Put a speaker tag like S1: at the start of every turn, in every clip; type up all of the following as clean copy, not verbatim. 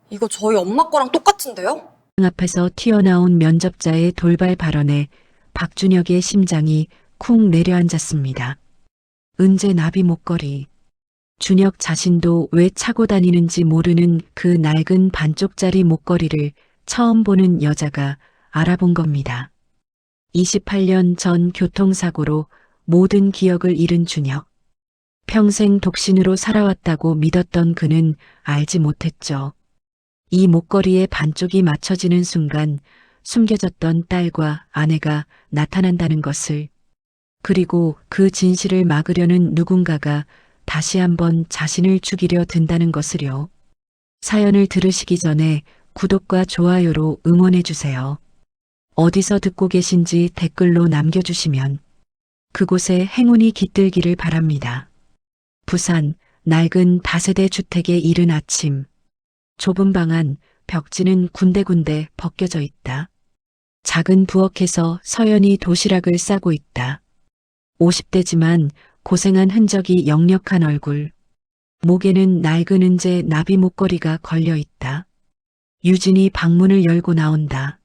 S1: 이거 저희 엄마 거랑 똑같은데요?
S2: 앞에서 튀어나온 면접자의 돌발 발언에 박준혁의 심장이 쿵 내려앉았습니다. 은재 나비 목걸이. 준혁 자신도 왜 차고 다니는지 모르는 그 낡은 반쪽짜리 목걸이를 처음 보는 여자가 알아본 겁니다. 28년 전 교통사고로 모든 기억을 잃은 준혁. 평생 독신으로 살아왔다고 믿었던 그는 알지 못했죠. 이 목걸이의 반쪽이 맞춰지는 순간 숨겨졌던 딸과 아내가 나타난다는 것을, 그리고 그 진실을 막으려는 누군가가 다시 한번 자신을 죽이려 든다는 것을요. 사연을 들으시기 전에 구독과 좋아요로 응원해 주세요. 어디서 듣고 계신지 댓글로 남겨주시면 그곳에 행운이 깃들기를 바랍니다. 부산 낡은 다세대 주택의 이른 아침. 좁은 방 안 벽지는 군데군데 벗겨져 있다. 작은 부엌에서 서연이 도시락을 싸고 있다. 50대지만 고생한 흔적이 역력한 얼굴. 목에는 낡은 은재 나비 목걸이가 걸려 있다. 유진이 방문을 열고 나온다.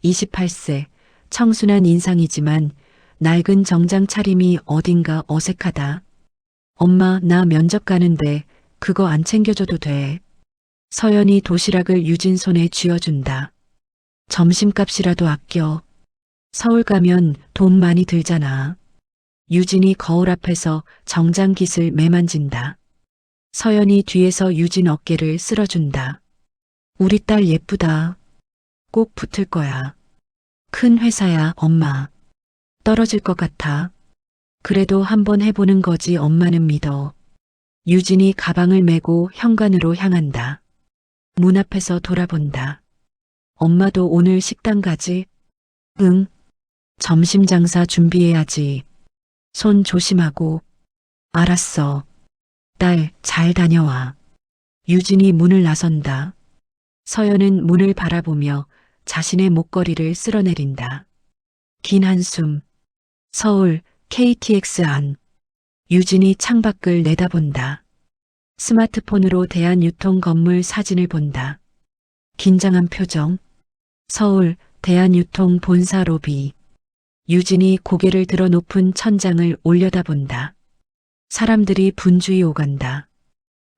S2: 28세, 청순한 인상이지만 낡은 정장 차림이 어딘가 어색하다. 엄마, 나 면접 가는데 그거 안 챙겨줘도 돼. 서연이 도시락을 유진 손에 쥐어준다. 점심값이라도 아껴. 서울 가면 돈 많이 들잖아. 유진이 거울 앞에서 정장깃을 매만진다. 서연이 뒤에서 유진 어깨를 쓸어준다. 우리 딸 예쁘다. 꼭 붙을 거야. 큰 회사야, 엄마. 떨어질 것 같아. 그래도 한번 해보는 거지, 엄마는 믿어. 유진이 가방을 메고 현관으로 향한다. 문 앞에서 돌아본다. 엄마도 오늘 식당 가지? 응. 점심 장사 준비해야지. 손 조심하고. 알았어. 딸, 잘 다녀와. 유진이 문을 나선다. 서연은 문을 바라보며 자신의 목걸이를 쓸어내린다. 긴 한숨. 서울 KTX 안. 유진이 창밖을 내다본다. 스마트폰으로 대한유통 건물 사진을 본다. 긴장한 표정. 서울 대한유통 본사 로비. 유진이 고개를 들어 높은 천장을 올려다본다. 사람들이 분주히 오간다.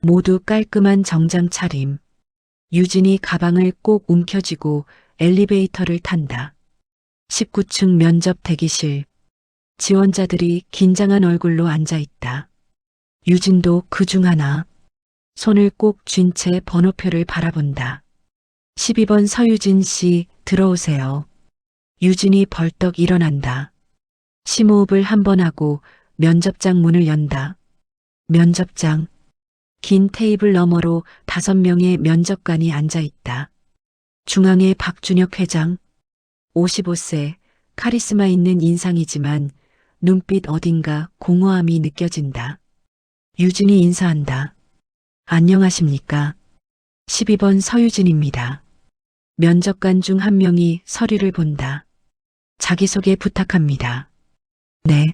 S2: 모두 깔끔한 정장 차림. 유진이 가방을 꼭 움켜쥐고 엘리베이터를 탄다. 19층 면접 대기실. 지원자들이 긴장한 얼굴로 앉아 있다. 유진도 그중 하나. 손을 꼭 쥔 채 번호표를 바라본다. 12번 서유진 씨, 들어오세요. 유진이 벌떡 일어난다. 심호흡을 한 번 하고 면접장 문을 연다. 면접장. 긴 테이블 너머로 5명의 면접관이 앉아 있다. 중앙에 박준혁 회장. 55세, 카리스마 있는 인상이지만 눈빛 어딘가 공허함이 느껴진다. 유진이 인사한다. 안녕하십니까. 12번 서유진입니다. 면접관 중 한 명이 서류를 본다. 자기소개 부탁합니다. 네.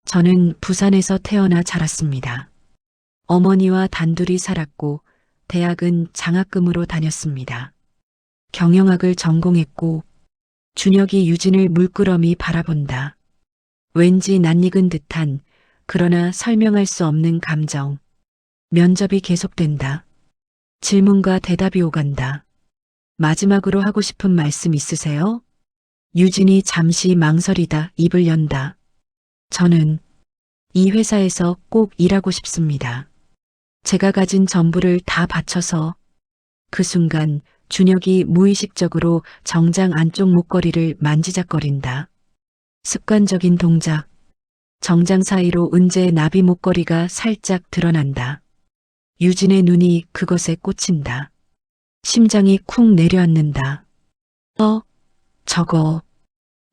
S2: 저는 부산에서 태어나 자랐습니다. 어머니와 단둘이 살았고 대학은 장학금으로 다녔습니다. 경영학을 전공했고. 준혁이 유진을 물끄러미 바라본다. 왠지 낯익은 듯한, 그러나 설명할 수 없는 감정. 면접이 계속된다. 질문과 대답이 오간다. 마지막으로 하고 싶은 말씀 있으세요? 유진이 잠시 망설이다 입을 연다. 저는 이 회사에서 꼭 일하고 싶습니다. 제가 가진 전부를 다 바쳐서. 그 순간 준혁이 무의식적으로 정장 안쪽 목걸이를 만지작거린다. 습관적인 동작. 정장 사이로 은재의 나비 목걸이가 살짝 드러난다. 유진의 눈이 그것에 꽂힌다. 심장이 쿵 내려앉는다. 저거.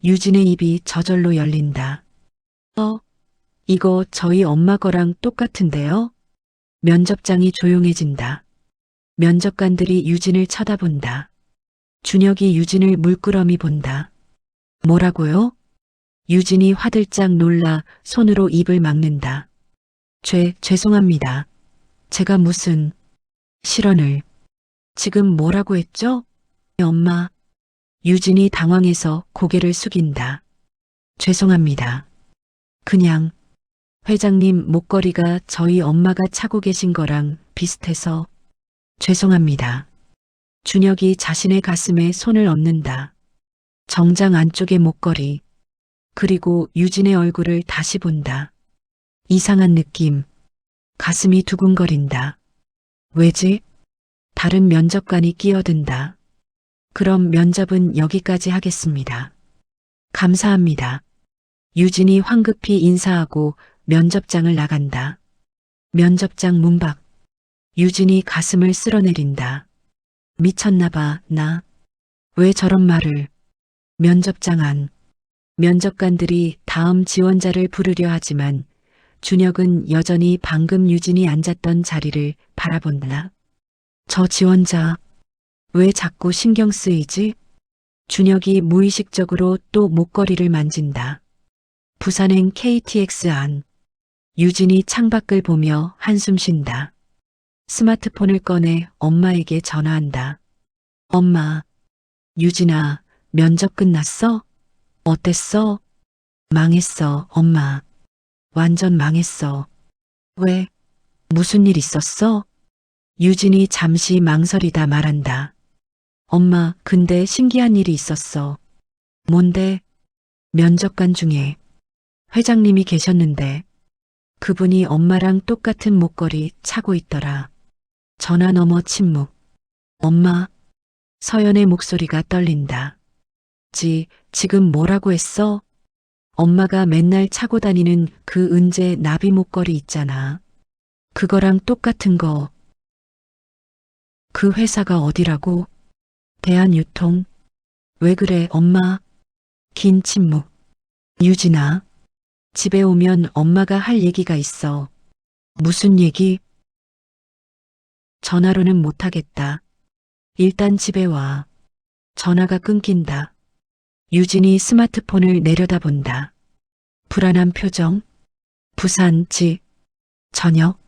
S2: 유진의 입이 저절로 열린다. 이거 저희 엄마 거랑 똑같은데요? 면접장이 조용해진다. 면접관들이 유진을 쳐다본다. 준혁이 유진을 물끄러미 본다. 뭐라고요? 유진이 화들짝 놀라 손으로 입을 막는다. 죄송합니다. 제가 무슨 실언을. 지금 뭐라고 했죠? 엄마. 유진이 당황해서 고개를 숙인다. 죄송합니다. 그냥 회장님 목걸이가 저희 엄마가 차고 계신 거랑 비슷해서 죄송합니다. 준혁이 자신의 가슴에 손을 얹는다. 정장 안쪽의 목걸이, 그리고 유진의 얼굴을 다시 본다. 이상한 느낌, 가슴이 두근거린다. 왜지? 다른 면접관이 끼어든다. 그럼 면접은 여기까지 하겠습니다. 감사합니다. 유진이 황급히 인사하고 면접장을 나간다. 면접장 문 밖. 유진이 가슴을 쓸어내린다. 미쳤나봐, 나. 왜 저런 말을. 면접장 안. 면접관들이 다음 지원자를 부르려 하지만 준혁은 여전히 방금 유진이 앉았던 자리를 바라본다. 저 지원자, 왜 자꾸 신경 쓰이지? 준혁이 무의식적으로 또 목걸이를 만진다. 부산행 KTX 안. 유진이 창밖을 보며 한숨 쉰다. 스마트폰을 꺼내 엄마에게 전화한다. 엄마, 유진아, 면접 끝났어? 어땠어? 망했어, 엄마. 완전 망했어. 왜? 무슨 일 있었어? 유진이 잠시 망설이다 말한다. 엄마, 근데 신기한 일이 있었어. 뭔데? 면접관 중에 회장님이 계셨는데 그분이 엄마랑 똑같은 목걸이 차고 있더라. 전화 너머 침묵. 엄마, 서연의 목소리가 떨린다. 지금 뭐라고 했어? 엄마가 맨날 차고 다니는 그 은재 나비 목걸이 있잖아. 그거랑 똑같은 거. 그 회사가 어디라고? 대한유통. 왜 그래, 엄마? 긴 침묵. 유진아, 집에 오면 엄마가 할 얘기가 있어. 무슨 얘기? 전화로는 못하겠다. 일단 집에 와. 전화가 끊긴다. 유진이 스마트폰을 내려다본다. 불안한 표정. 부산 저녁.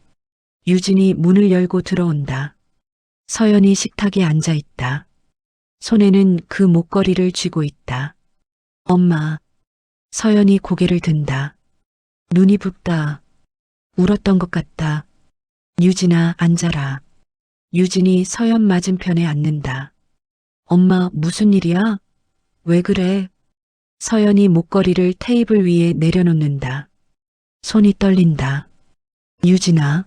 S2: 유진이 문을 열고 들어온다. 서연이 식탁에 앉아 있다. 손에는 그 목걸이를 쥐고 있다. 엄마. 서연이 고개를 든다. 눈이 붓다. 울었던 것 같다. 유진아, 앉아라. 유진이 서연 맞은편에 앉는다. 엄마, 무슨 일이야? 왜 그래? 서연이 목걸이를 테이블 위에 내려놓는다. 손이 떨린다. 유진아,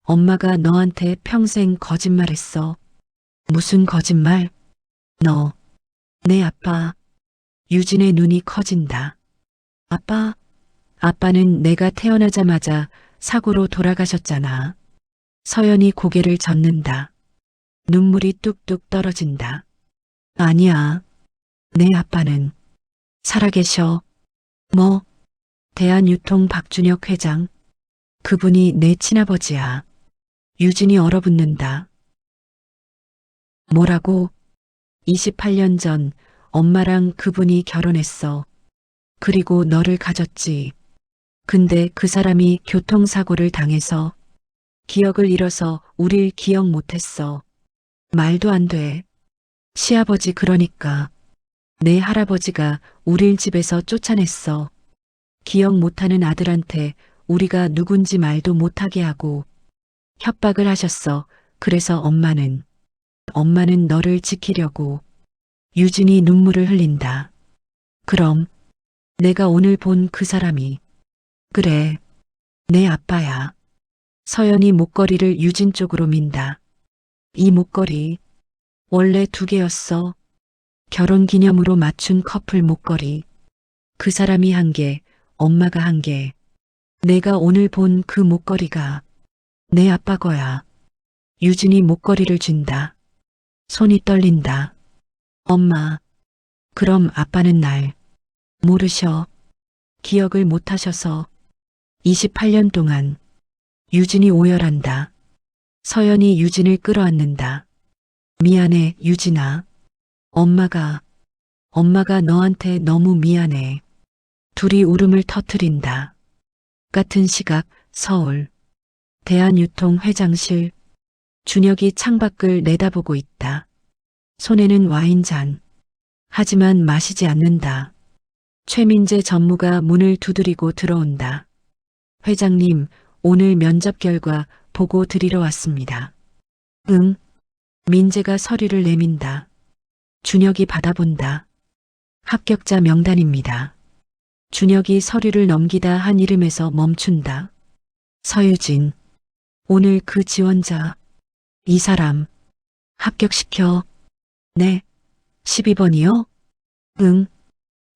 S2: 엄마가 너한테 평생 거짓말했어. 무슨 거짓말? 너, 내 아빠. 유진의 눈이 커진다. 아빠? 아빠는 내가 태어나자마자 사고로 돌아가셨잖아. 서연이 고개를 젓는다. 눈물이 뚝뚝 떨어진다. 아니야. 내 아빠는 살아계셔. 뭐? 대한유통 박준혁 회장. 그분이 내 친아버지야. 유진이 얼어붙는다. 뭐라고? 28년 전 엄마랑 그분이 결혼했어. 그리고 너를 가졌지. 근데 그 사람이 교통사고를 당해서 기억을 잃어서 우릴 기억 못했어. 말도 안 돼. 시아버지 그러니까. 내 할아버지가 우릴 집에서 쫓아냈어. 기억 못하는 아들한테 우리가 누군지 말도 못하게 하고 협박을 하셨어. 그래서 엄마는 너를 지키려고. 유진이 눈물을 흘린다. 그럼 내가 오늘 본 그 사람이 그래, 내 아빠야. 서연이 목걸이를 유진 쪽으로 민다. 이 목걸이 원래 2개였어. 결혼 기념으로 맞춘 커플 목걸이. 그 사람이 1개, 엄마가 1개. 내가 오늘 본 그 목걸이가 내 아빠 거야. 유진이 목걸이를 쥔다. 손이 떨린다. 엄마, 그럼 아빠는 날 모르셔. 기억을 못 하셔서 28년 동안. 유진이 오열한다. 서연이 유진을 끌어안는다. 미안해, 유진아. 엄마가 너한테 너무 미안해. 둘이 울음을 터뜨린다. 같은 시각 서울. 대한유통 회장실. 준혁이 창밖을 내다보고 있다. 손에는 와인잔. 하지만 마시지 않는다. 최민재 전무가 문을 두드리고 들어온다. 회장님, 오늘 면접 결과 보고 드리러 왔습니다. 응. 민재가 서류를 내민다. 준혁이 받아본다. 합격자 명단입니다. 준혁이 서류를 넘기다 한 이름에서 멈춘다. 서유진. 오늘 그 지원자. 이 사람. 합격시켜. 네. 12번이요? 응.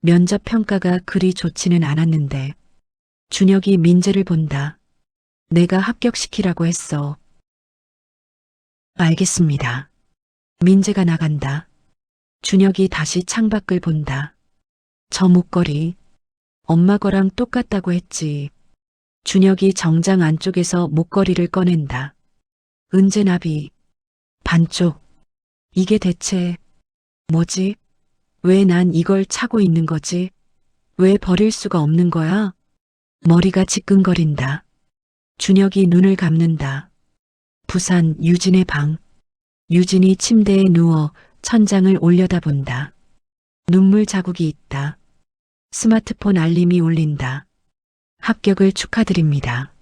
S2: 면접 평가가 그리 좋지는 않았는데. 준혁이 민재를 본다. 내가 합격시키라고 했어. 알겠습니다. 민재가 나간다. 준혁이 다시 창밖을 본다. 저 목걸이. 엄마 거랑 똑같다고 했지. 준혁이 정장 안쪽에서 목걸이를 꺼낸다. 은재나비. 반쪽. 이게 대체 뭐지? 왜 난 이걸 차고 있는 거지? 왜 버릴 수가 없는 거야? 머리가 지끈거린다. 준혁이 눈을 감는다. 부산 유진의 방. 유진이 침대에 누워 천장을 올려다본다. 눈물 자국이 있다. 스마트폰 알림이 울린다. 합격을 축하드립니다.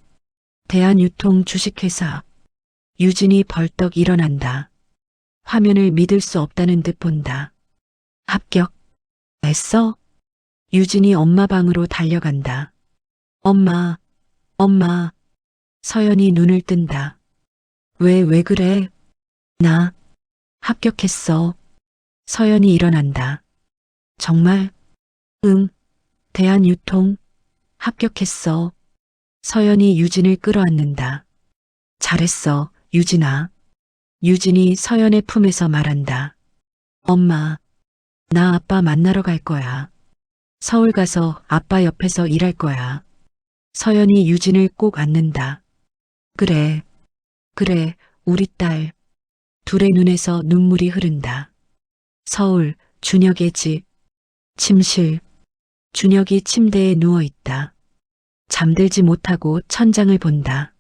S2: 대한유통 주식회사. 유진이 벌떡 일어난다. 화면을 믿을 수 없다는 듯 본다. 합격. 했어? 유진이 엄마 방으로 달려간다. 엄마, 엄마. 서연이 눈을 뜬다. 왜 그래? 나 합격했어. 서연이 일어난다. 정말? 응. 대한유통 합격했어. 서연이 유진을 끌어안는다. 잘했어, 유진아. 유진이 서연의 품에서 말한다. 엄마, 나 아빠 만나러 갈 거야. 서울 가서 아빠 옆에서 일할 거야. 서연이 유진을 꼭 안는다. 그래, 그래, 우리 딸. 둘의 눈에서 눈물이 흐른다. 서울, 준혁의 집. 침실. 준혁이 침대에 누워 있다. 잠들지 못하고 천장을 본다.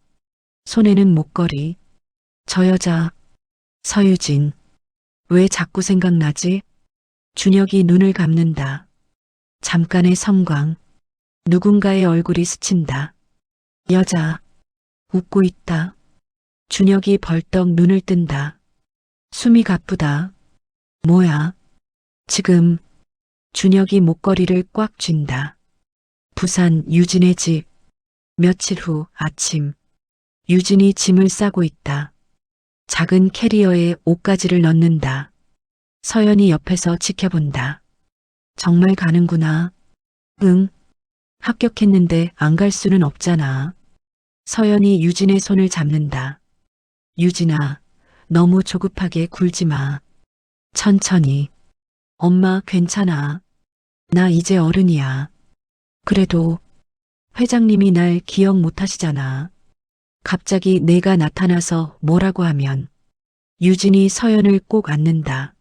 S2: 손에는 목걸이. 저 여자. 서유진. 왜 자꾸 생각나지? 준혁이 눈을 감는다. 잠깐의 섬광. 누군가의 얼굴이 스친다. 여자. 웃고 있다. 준혁이 벌떡 눈을 뜬다. 숨이 가쁘다. 뭐야? 지금. 준혁이 목걸이를 꽉 쥔다. 부산 유진의 집. 며칠 후 아침. 유진이 짐을 싸고 있다. 작은 캐리어에 옷가지를 넣는다. 서연이 옆에서 지켜본다. 정말 가는구나. 응. 합격했는데 안 갈 수는 없잖아. 서연이 유진의 손을 잡는다. 유진아, 너무 조급하게 굴지 마. 천천히. 엄마 괜찮아. 나 이제 어른이야. 그래도 회장님이 날 기억 못 하시잖아. 갑자기 내가 나타나서 뭐라고 하면. 유진이 서연을 꼭 안는다.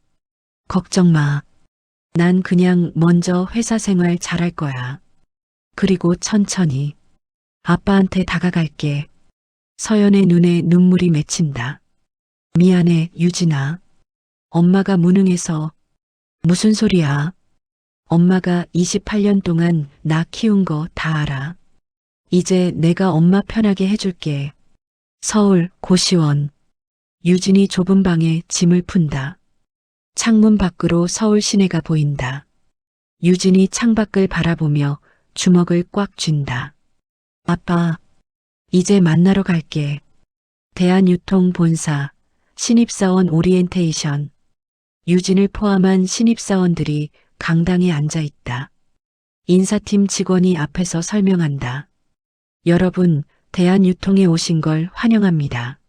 S2: 걱정 마. 난 그냥 먼저 회사 생활 잘할 거야. 그리고 천천히 아빠한테 다가갈게. 서연의 눈에 눈물이 맺힌다. 미안해, 유진아. 엄마가 무능해서. 무슨 소리야? 엄마가 28년 동안 나 키운 거 다 알아. 이제 내가 엄마 편하게 해줄게. 서울 고시원. 유진이 좁은 방에 짐을 푼다. 창문 밖으로 서울 시내가 보인다. 유진이 창밖을 바라보며 주먹을 꽉 쥔다. 아빠, 이제 만나러 갈게. 대한유통 본사, 신입사원 오리엔테이션. 유진을 포함한 신입사원들이 강당에 앉아 있다. 인사팀 직원이 앞에서 설명한다. 여러분, 대한유통에 오신 걸 환영합니다.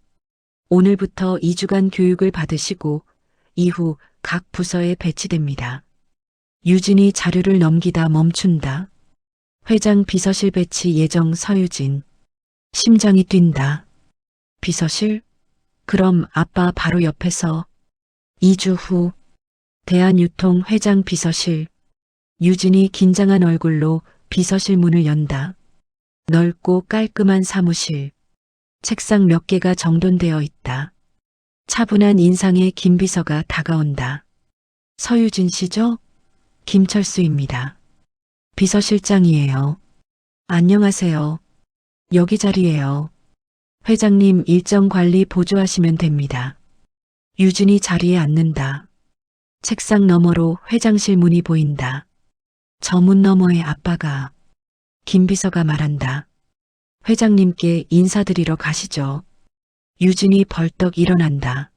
S2: 오늘부터 2주간 교육을 받으시고 이후 각 부서에 배치됩니다. 유진이 자료를 넘기다 멈춘다. 회장 비서실 배치 예정 서유진. 심장이 뛴다. 비서실? 그럼 아빠 바로 옆에서. 2주 후 대한유통 회장 비서실. 유진이 긴장한 얼굴로 비서실 문을 연다. 넓고 깔끔한 사무실. 책상 몇 개가 정돈되어 있다. 차분한 인상의 김비서가 다가온다. 서유진 씨죠? 김철수입니다. 비서실장이에요. 안녕하세요. 여기 자리예요. 회장님 일정 관리 보조하시면 됩니다. 유진이 자리에 앉는다. 책상 너머로 회장실 문이 보인다. 저 문 너머에 아빠가. 김비서가 말한다. 회장님께 인사드리러 가시죠. 유진이 벌떡 일어난다.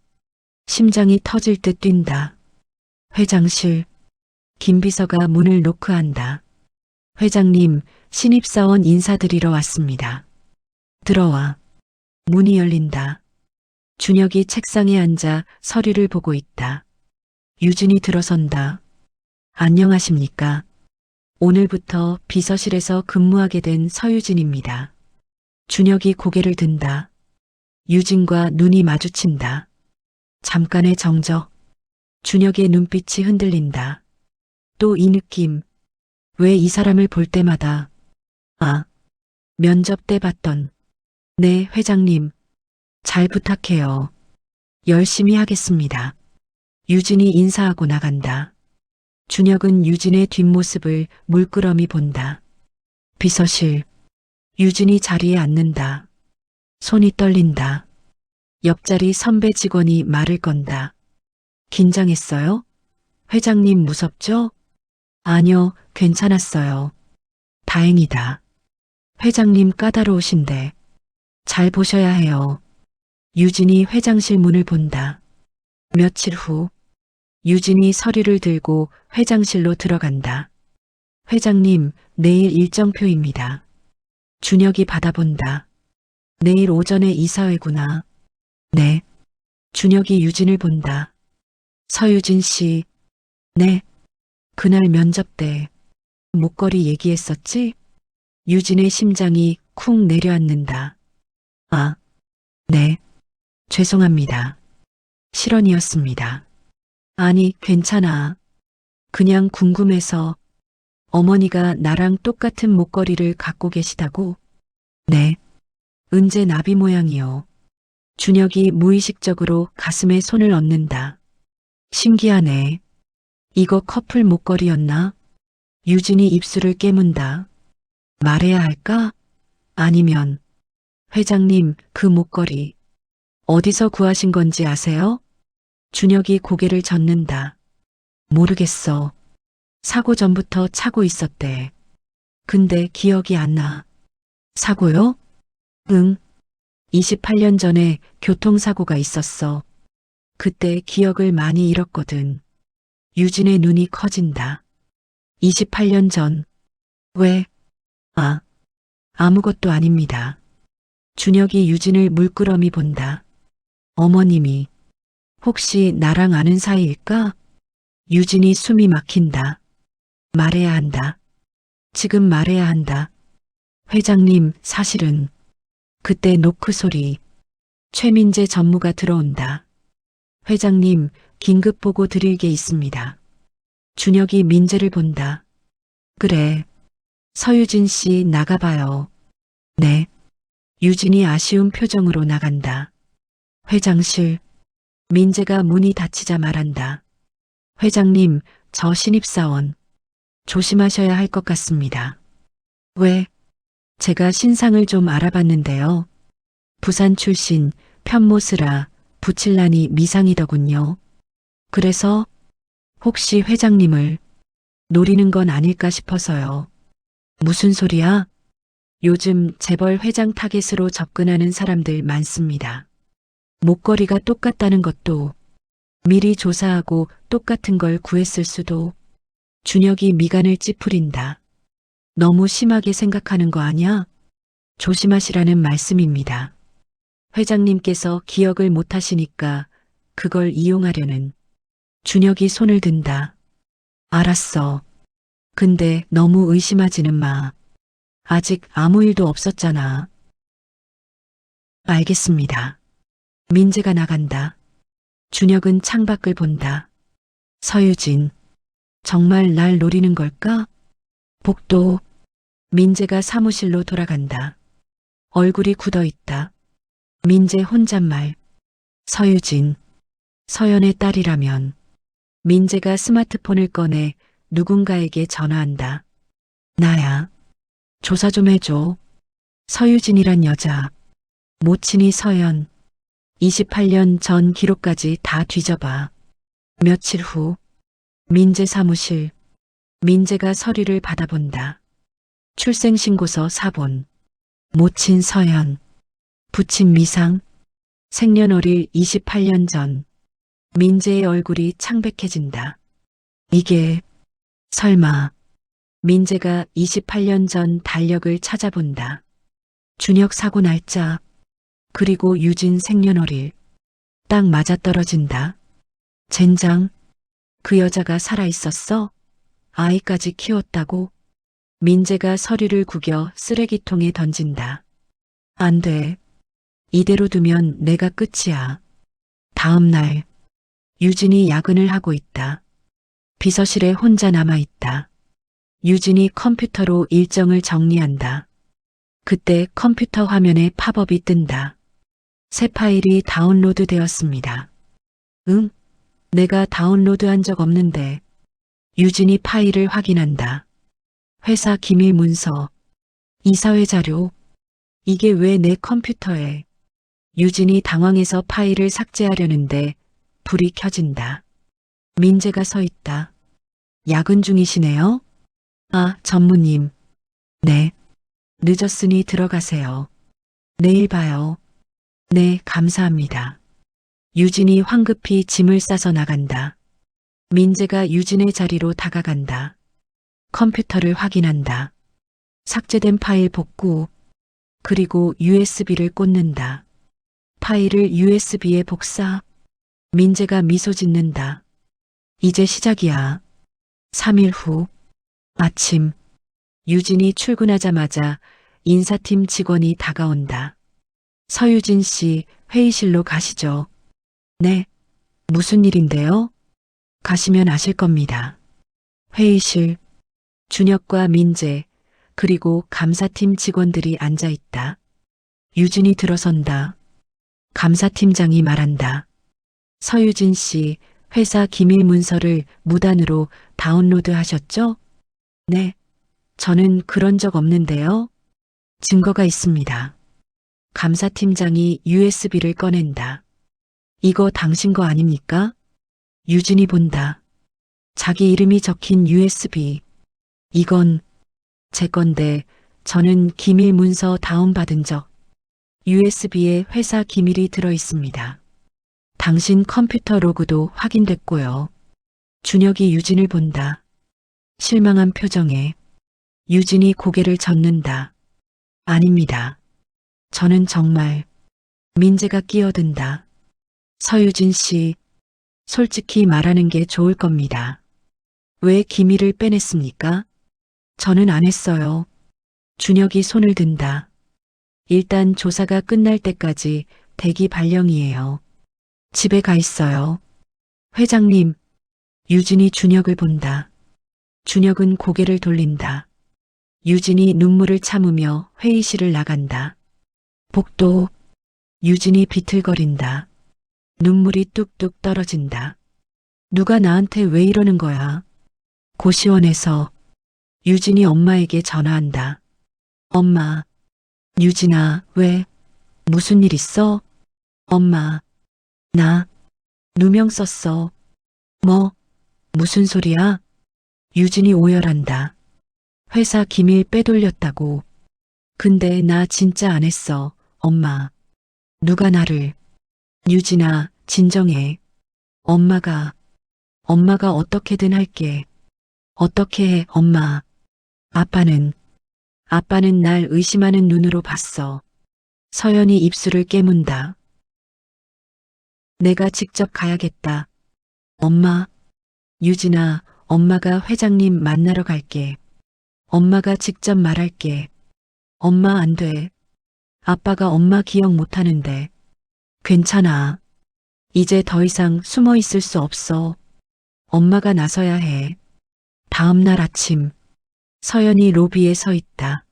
S2: 심장이 터질 듯 뛴다. 회장실. 김비서가 문을 노크한다. 회장님, 신입사원 인사드리러 왔습니다. 들어와. 문이 열린다. 준혁이 책상에 앉아 서류를 보고 있다. 유진이 들어선다. 안녕하십니까. 오늘부터 비서실에서 근무하게 된 서유진입니다. 준혁이 고개를 든다. 유진과 눈이 마주친다. 잠깐의 정적. 준혁의 눈빛이 흔들린다. 또 이 느낌. 왜 이 사람을 볼 때마다. 아, 면접 때 봤던. 네, 회장님. 잘 부탁해요. 열심히 하겠습니다. 유진이 인사하고 나간다. 준혁은 유진의 뒷모습을 물끄러미 본다. 비서실. 유진이 자리에 앉는다. 손이 떨린다. 옆자리 선배 직원이 말을 건다. 긴장했어요? 회장님 무섭죠? 아니요, 괜찮았어요. 다행이다. 회장님 까다로우신데. 잘 보셔야 해요. 유진이 회장실 문을 본다. 며칠 후, 유진이 서류를 들고 회장실로 들어간다. 회장님, 내일 일정표입니다. 준혁이 받아본다. 내일 오전에 이사회구나. 네. 준혁이 유진을 본다. 서유진 씨. 네. 그날 면접 때 목걸이 얘기했었지? 유진의 심장이 쿵 내려앉는다. 아, 네. 죄송합니다. 실언이었습니다. 아니, 괜찮아. 그냥 궁금해서. 어머니가 나랑 똑같은 목걸이를 갖고 계시다고? 네. 은재 나비 모양이요. 준혁이 무의식적으로 가슴에 손을 얹는다. 신기하네. 이거 커플 목걸이였나? 유진이 입술을 깨문다. 말해야 할까? 아니면 회장님, 그 목걸이 어디서 구하신 건지 아세요? 준혁이 고개를 젓는다. 모르겠어. 사고 전부터 차고 있었대. 근데 기억이 안 나. 사고요? 응. 28년 전에 교통사고가 있었어. 그때 기억을 많이 잃었거든. 유진의 눈이 커진다. 28년 전. 왜? 아, 아무것도 아닙니다. 준혁이 유진을 물끄러미 본다. 어머님이 혹시 나랑 아는 사이일까? 유진이 숨이 막힌다. 말해야 한다. 지금 말해야 한다. 회장님, 사실은 그때 노크 소리. 최민재 전무가 들어온다. 회장님, 긴급 보고 드릴 게 있습니다. 준혁이 민재를 본다. 그래. 서유진 씨 나가봐요. 네. 유진이 아쉬운 표정으로 나간다. 회장실. 민재가 문이 닫히자 말한다. 회장님, 저 신입사원. 조심하셔야 할 것 같습니다. 왜? 제가 신상을 좀 알아봤는데요. 부산 출신, 편모스라 부칠란이 미상이더군요. 그래서 혹시 회장님을 노리는 건 아닐까 싶어서요. 무슨 소리야? 요즘 재벌 회장 타겟으로 접근하는 사람들 많습니다. 목걸이가 똑같다는 것도 미리 조사하고 똑같은 걸 구했을 수도. 준혁이 미간을 찌푸린다. 너무 심하게 생각하는 거 아니야? 조심하시라는 말씀입니다. 회장님께서 기억을 못 하시니까 그걸 이용하려는. 준혁이 손을 든다. 알았어. 근데 너무 의심하지는 마. 아직 아무 일도 없었잖아. 알겠습니다. 민재가 나간다. 준혁은 창밖을 본다. 서유진. 정말 날 노리는 걸까? 복도. 민재가 사무실로 돌아간다. 얼굴이 굳어 있다. 민재 혼잣말. 서유진. 서연의 딸이라면 민재가 스마트폰을 꺼내 누군가에게 전화한다. 나야. 조사 좀 해줘. 서유진이란 여자. 모친이 서연. 28년 전 기록까지 다 뒤져봐. 며칠 후 민재 사무실. 민재가 서류를 받아본다. 출생신고서 사본. 모친 서연. 부친 미상. 생년월일 28년 전. 민재의 얼굴이 창백해진다. 이게 설마 민재가 28년 전 달력을 찾아본다. 준혁 사고 날짜 그리고 유진 생년월일 딱 맞아떨어진다. 젠장, 그 여자가 살아있었어? 아이까지 키웠다고? 민재가 서류를 구겨 쓰레기통에 던진다. 안 돼. 이대로 두면 내가 끝이야. 다음 날 유진이 야근을 하고 있다. 비서실에 혼자 남아있다. 유진이 컴퓨터로 일정을 정리한다. 그때 컴퓨터 화면에 팝업이 뜬다. 새 파일이 다운로드 되었습니다. 응? 내가 다운로드한 적 없는데. 유진이 파일을 확인한다. 회사 기밀 문서, 이사회 자료. 이게 왜 내 컴퓨터에. 유진이 당황해서 파일을 삭제하려는데 불이 켜진다. 민재가 서 있다. 야근 중이시네요? 아, 전무님. 네. 늦었으니 들어가세요. 내일 봐요. 네, 감사합니다. 유진이 황급히 짐을 싸서 나간다. 민재가 유진의 자리로 다가간다. 컴퓨터를 확인한다. 삭제된 파일 복구, 그리고 USB를 꽂는다. 파일을 USB에 복사. 민재가 미소 짓는다. 이제 시작이야. 3일 후 아침 유진이 출근하자마자 인사팀 직원이 다가온다. 서유진 씨, 회의실로 가시죠. 네. 무슨 일인데요? 가시면 아실 겁니다. 회의실. 준혁과 민재, 그리고 감사팀 직원들이 앉아 있다. 유진이 들어선다. 감사팀장이 말한다. 서유진 씨, 회사 기밀 문서를 무단으로 다운로드 하셨죠? 네. 저는 그런 적 없는데요. 증거가 있습니다. 감사팀장이 USB를 꺼낸다. 이거 당신 거 아닙니까? 유진이 본다. 자기 이름이 적힌 USB. 이건 제 건데 저는 기밀 문서 다운받은 적. USB에 회사 기밀이 들어 있습니다. 당신 컴퓨터 로그도 확인됐고요. 준혁이 유진을 본다. 실망한 표정에 유진이 고개를 젓는다. 아닙니다. 저는 정말. 민재가 끼어든다. 서유진 씨, 솔직히 말하는 게 좋을 겁니다. 왜 기밀을 빼냈습니까? 저는 안 했어요. 준혁이 손을 든다. 일단 조사가 끝날 때까지 대기 발령이에요. 집에 가 있어요. 회장님, 유진이 준혁을 본다. 준혁은 고개를 돌린다. 유진이 눈물을 참으며 회의실을 나간다. 복도. 유진이 비틀거린다. 눈물이 뚝뚝 떨어진다. 누가 나한테 왜 이러는 거야? 고시원에서 유진이 엄마에게 전화한다. 엄마. 유진아, 왜? 무슨 일 있어? 엄마. 나 누명 썼어. 뭐? 무슨 소리야? 유진이 오열한다. 회사 기밀 빼돌렸다고. 근데 나 진짜 안 했어, 엄마. 누가 나를. 유진아, 진정해. 엄마가 어떻게든 할게. 어떻게 해, 엄마. 아빠는 날 의심하는 눈으로 봤어. 서연이 입술을 깨문다. 내가 직접 가야겠다. 엄마. 유진아, 엄마가 회장님 만나러 갈게. 엄마가 직접 말할게. 엄마 안 돼. 아빠가 엄마 기억 못하는데. 괜찮아. 이제 더 이상 숨어 있을 수 없어. 엄마가 나서야 해. 다음 날 아침. 서연이 로비에 서 있다.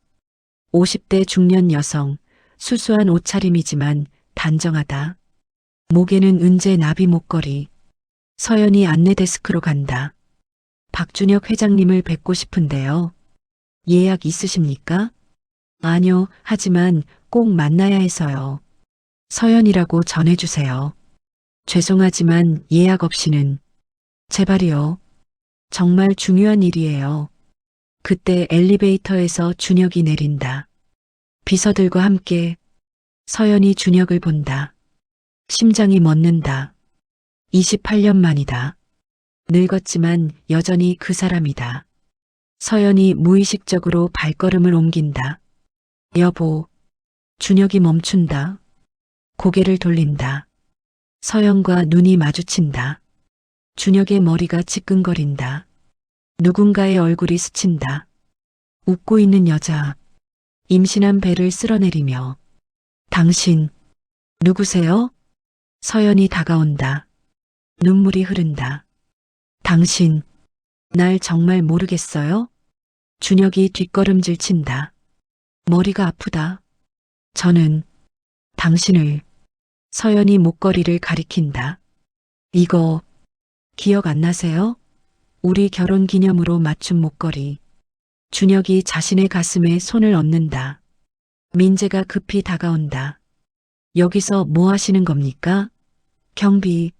S2: 50대 중년 여성, 수수한 옷차림이지만 단정하다. 목에는 은재 나비 목걸이. 서연이 안내 데스크로 간다. 박준혁 회장님을 뵙고 싶은데요. 예약 있으십니까? 아니요, 하지만 꼭 만나야 해서요. 서연이라고 전해주세요. 죄송하지만 예약 없이는. 제발이요. 정말 중요한 일이에요. 그때 엘리베이터에서 준혁이 내린다. 비서들과 함께 서연이 준혁을 본다. 심장이 멎는다. 28년 만이다. 늙었지만 여전히 그 사람이다. 서연이 무의식적으로 발걸음을 옮긴다. 여보, 준혁이 멈춘다. 고개를 돌린다. 서연과 눈이 마주친다. 준혁의 머리가 지끈거린다. 누군가의 얼굴이 스친다. 웃고 있는 여자. 임신한 배를 쓸어내리며. 당신, 누구세요? 서연이 다가온다. 눈물이 흐른다. 당신, 날 정말 모르겠어요? 준혁이 뒷걸음질 친다. 머리가 아프다. 저는 당신을. 서연이 목걸이를 가리킨다. 이거 기억 안 나세요? 우리 결혼 기념으로 맞춘 목걸이. 준혁이 자신의 가슴에 손을 얹는다. 민재가 급히 다가온다. 여기서 뭐 하시는 겁니까? 경비.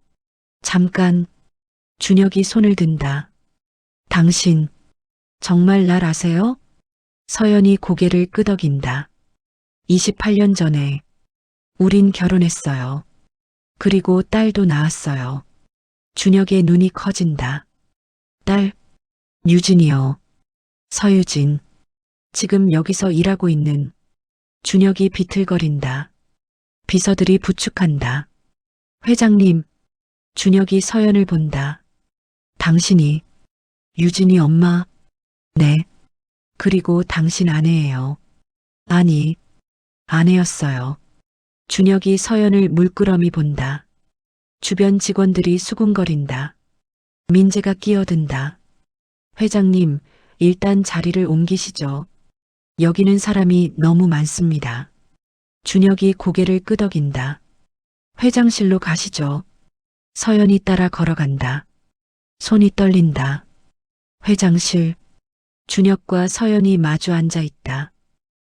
S2: 잠깐. 준혁이 손을 든다. 당신, 정말 날 아세요? 서연이 고개를 끄덕인다. 28년 전에 우린 결혼했어요. 그리고 딸도 낳았어요. 준혁의 눈이 커진다. 딸, 유진이요. 서유진. 지금 여기서 일하고 있는. 준혁이 비틀거린다. 비서들이 부축한다. 회장님, 준혁이 서연을 본다. 당신이 유진이 엄마? 네. 그리고 당신 아내예요. 아니, 아내였어요. 준혁이 서연을 물끄러미 본다. 주변 직원들이 수군거린다. 민재가 끼어든다. 회장님, 일단 자리를 옮기시죠. 여기는 사람이 너무 많습니다. 준혁이 고개를 끄덕인다. 회장실로 가시죠. 서연이 따라 걸어간다. 손이 떨린다. 회장실. 준혁과 서연이 마주 앉아 있다.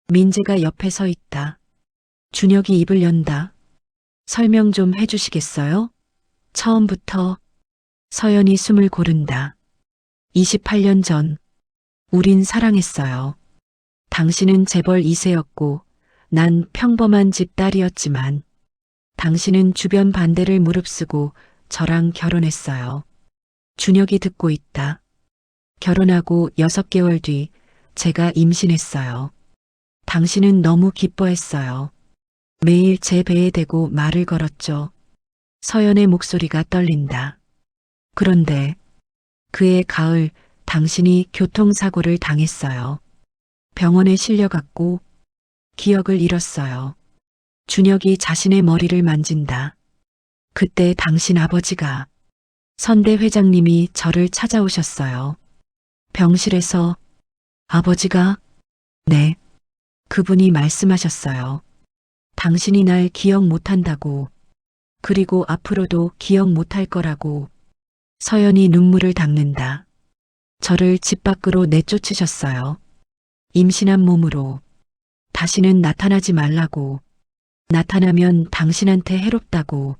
S2: 민재가 옆에 서 있다. 준혁이 입을 연다. 설명 좀 해주시겠어요? 처음부터. 서연이 숨을 고른다. 28년 전, 우린 사랑했어요. 당신은 재벌 2세였고, 난 평범한 집 딸이었지만, 당신은 주변 반대를 무릅쓰고 저랑 결혼했어요. 준혁이 듣고 있다. 결혼하고 6개월 뒤 제가 임신했어요. 당신은 너무 기뻐했어요. 매일 제 배에 대고 말을 걸었죠. 서연의 목소리가 떨린다. 그런데 그해 가을 당신이 교통사고를 당했어요. 병원에 실려갔고 기억을 잃었어요. 준혁이 자신의 머리를 만진다. 그때 당신 아버지가 선대 회장님이 저를 찾아오셨어요. 병실에서. 아버지가? 네. 그분이 말씀하셨어요. 당신이 날 기억 못한다고. 그리고 앞으로도 기억 못할 거라고. 서연이 눈물을 닦는다. 저를 집 밖으로 내쫓으셨어요. 임신한 몸으로. 다시는 나타나지 말라고. 나타나면 당신한테 해롭다고.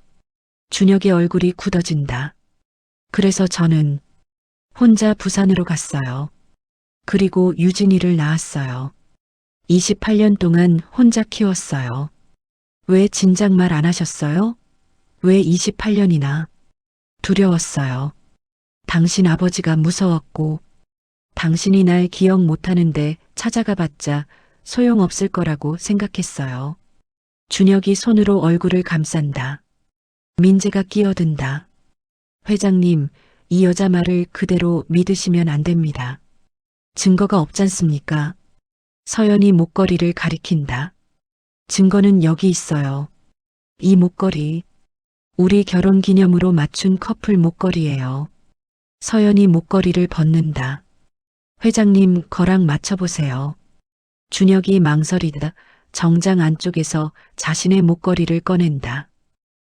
S2: 준혁의 얼굴이 굳어진다. 그래서 저는 혼자 부산으로 갔어요. 그리고 유진이를 낳았어요. 28년 동안 혼자 키웠어요. 왜 진작 말 안 하셨어요? 왜 28년이나? 두려웠어요. 당신 아버지가 무서웠고, 당신이 날 기억 못하는데 찾아가 봤자 소용없을 거라고 생각했어요. 준혁이 손으로 얼굴을 감싼다. 민재가 끼어든다. 회장님, 이 여자 말을 그대로 믿으시면 안 됩니다. 증거가 없잖습니까? 서연이 목걸이를 가리킨다. 증거는 여기 있어요. 이 목걸이, 우리 결혼 기념으로 맞춘 커플 목걸이예요. 서연이 목걸이를 벗는다. 회장님, 거랑 맞춰보세요. 준혁이 망설이다 정장 안쪽에서 자신의 목걸이를 꺼낸다.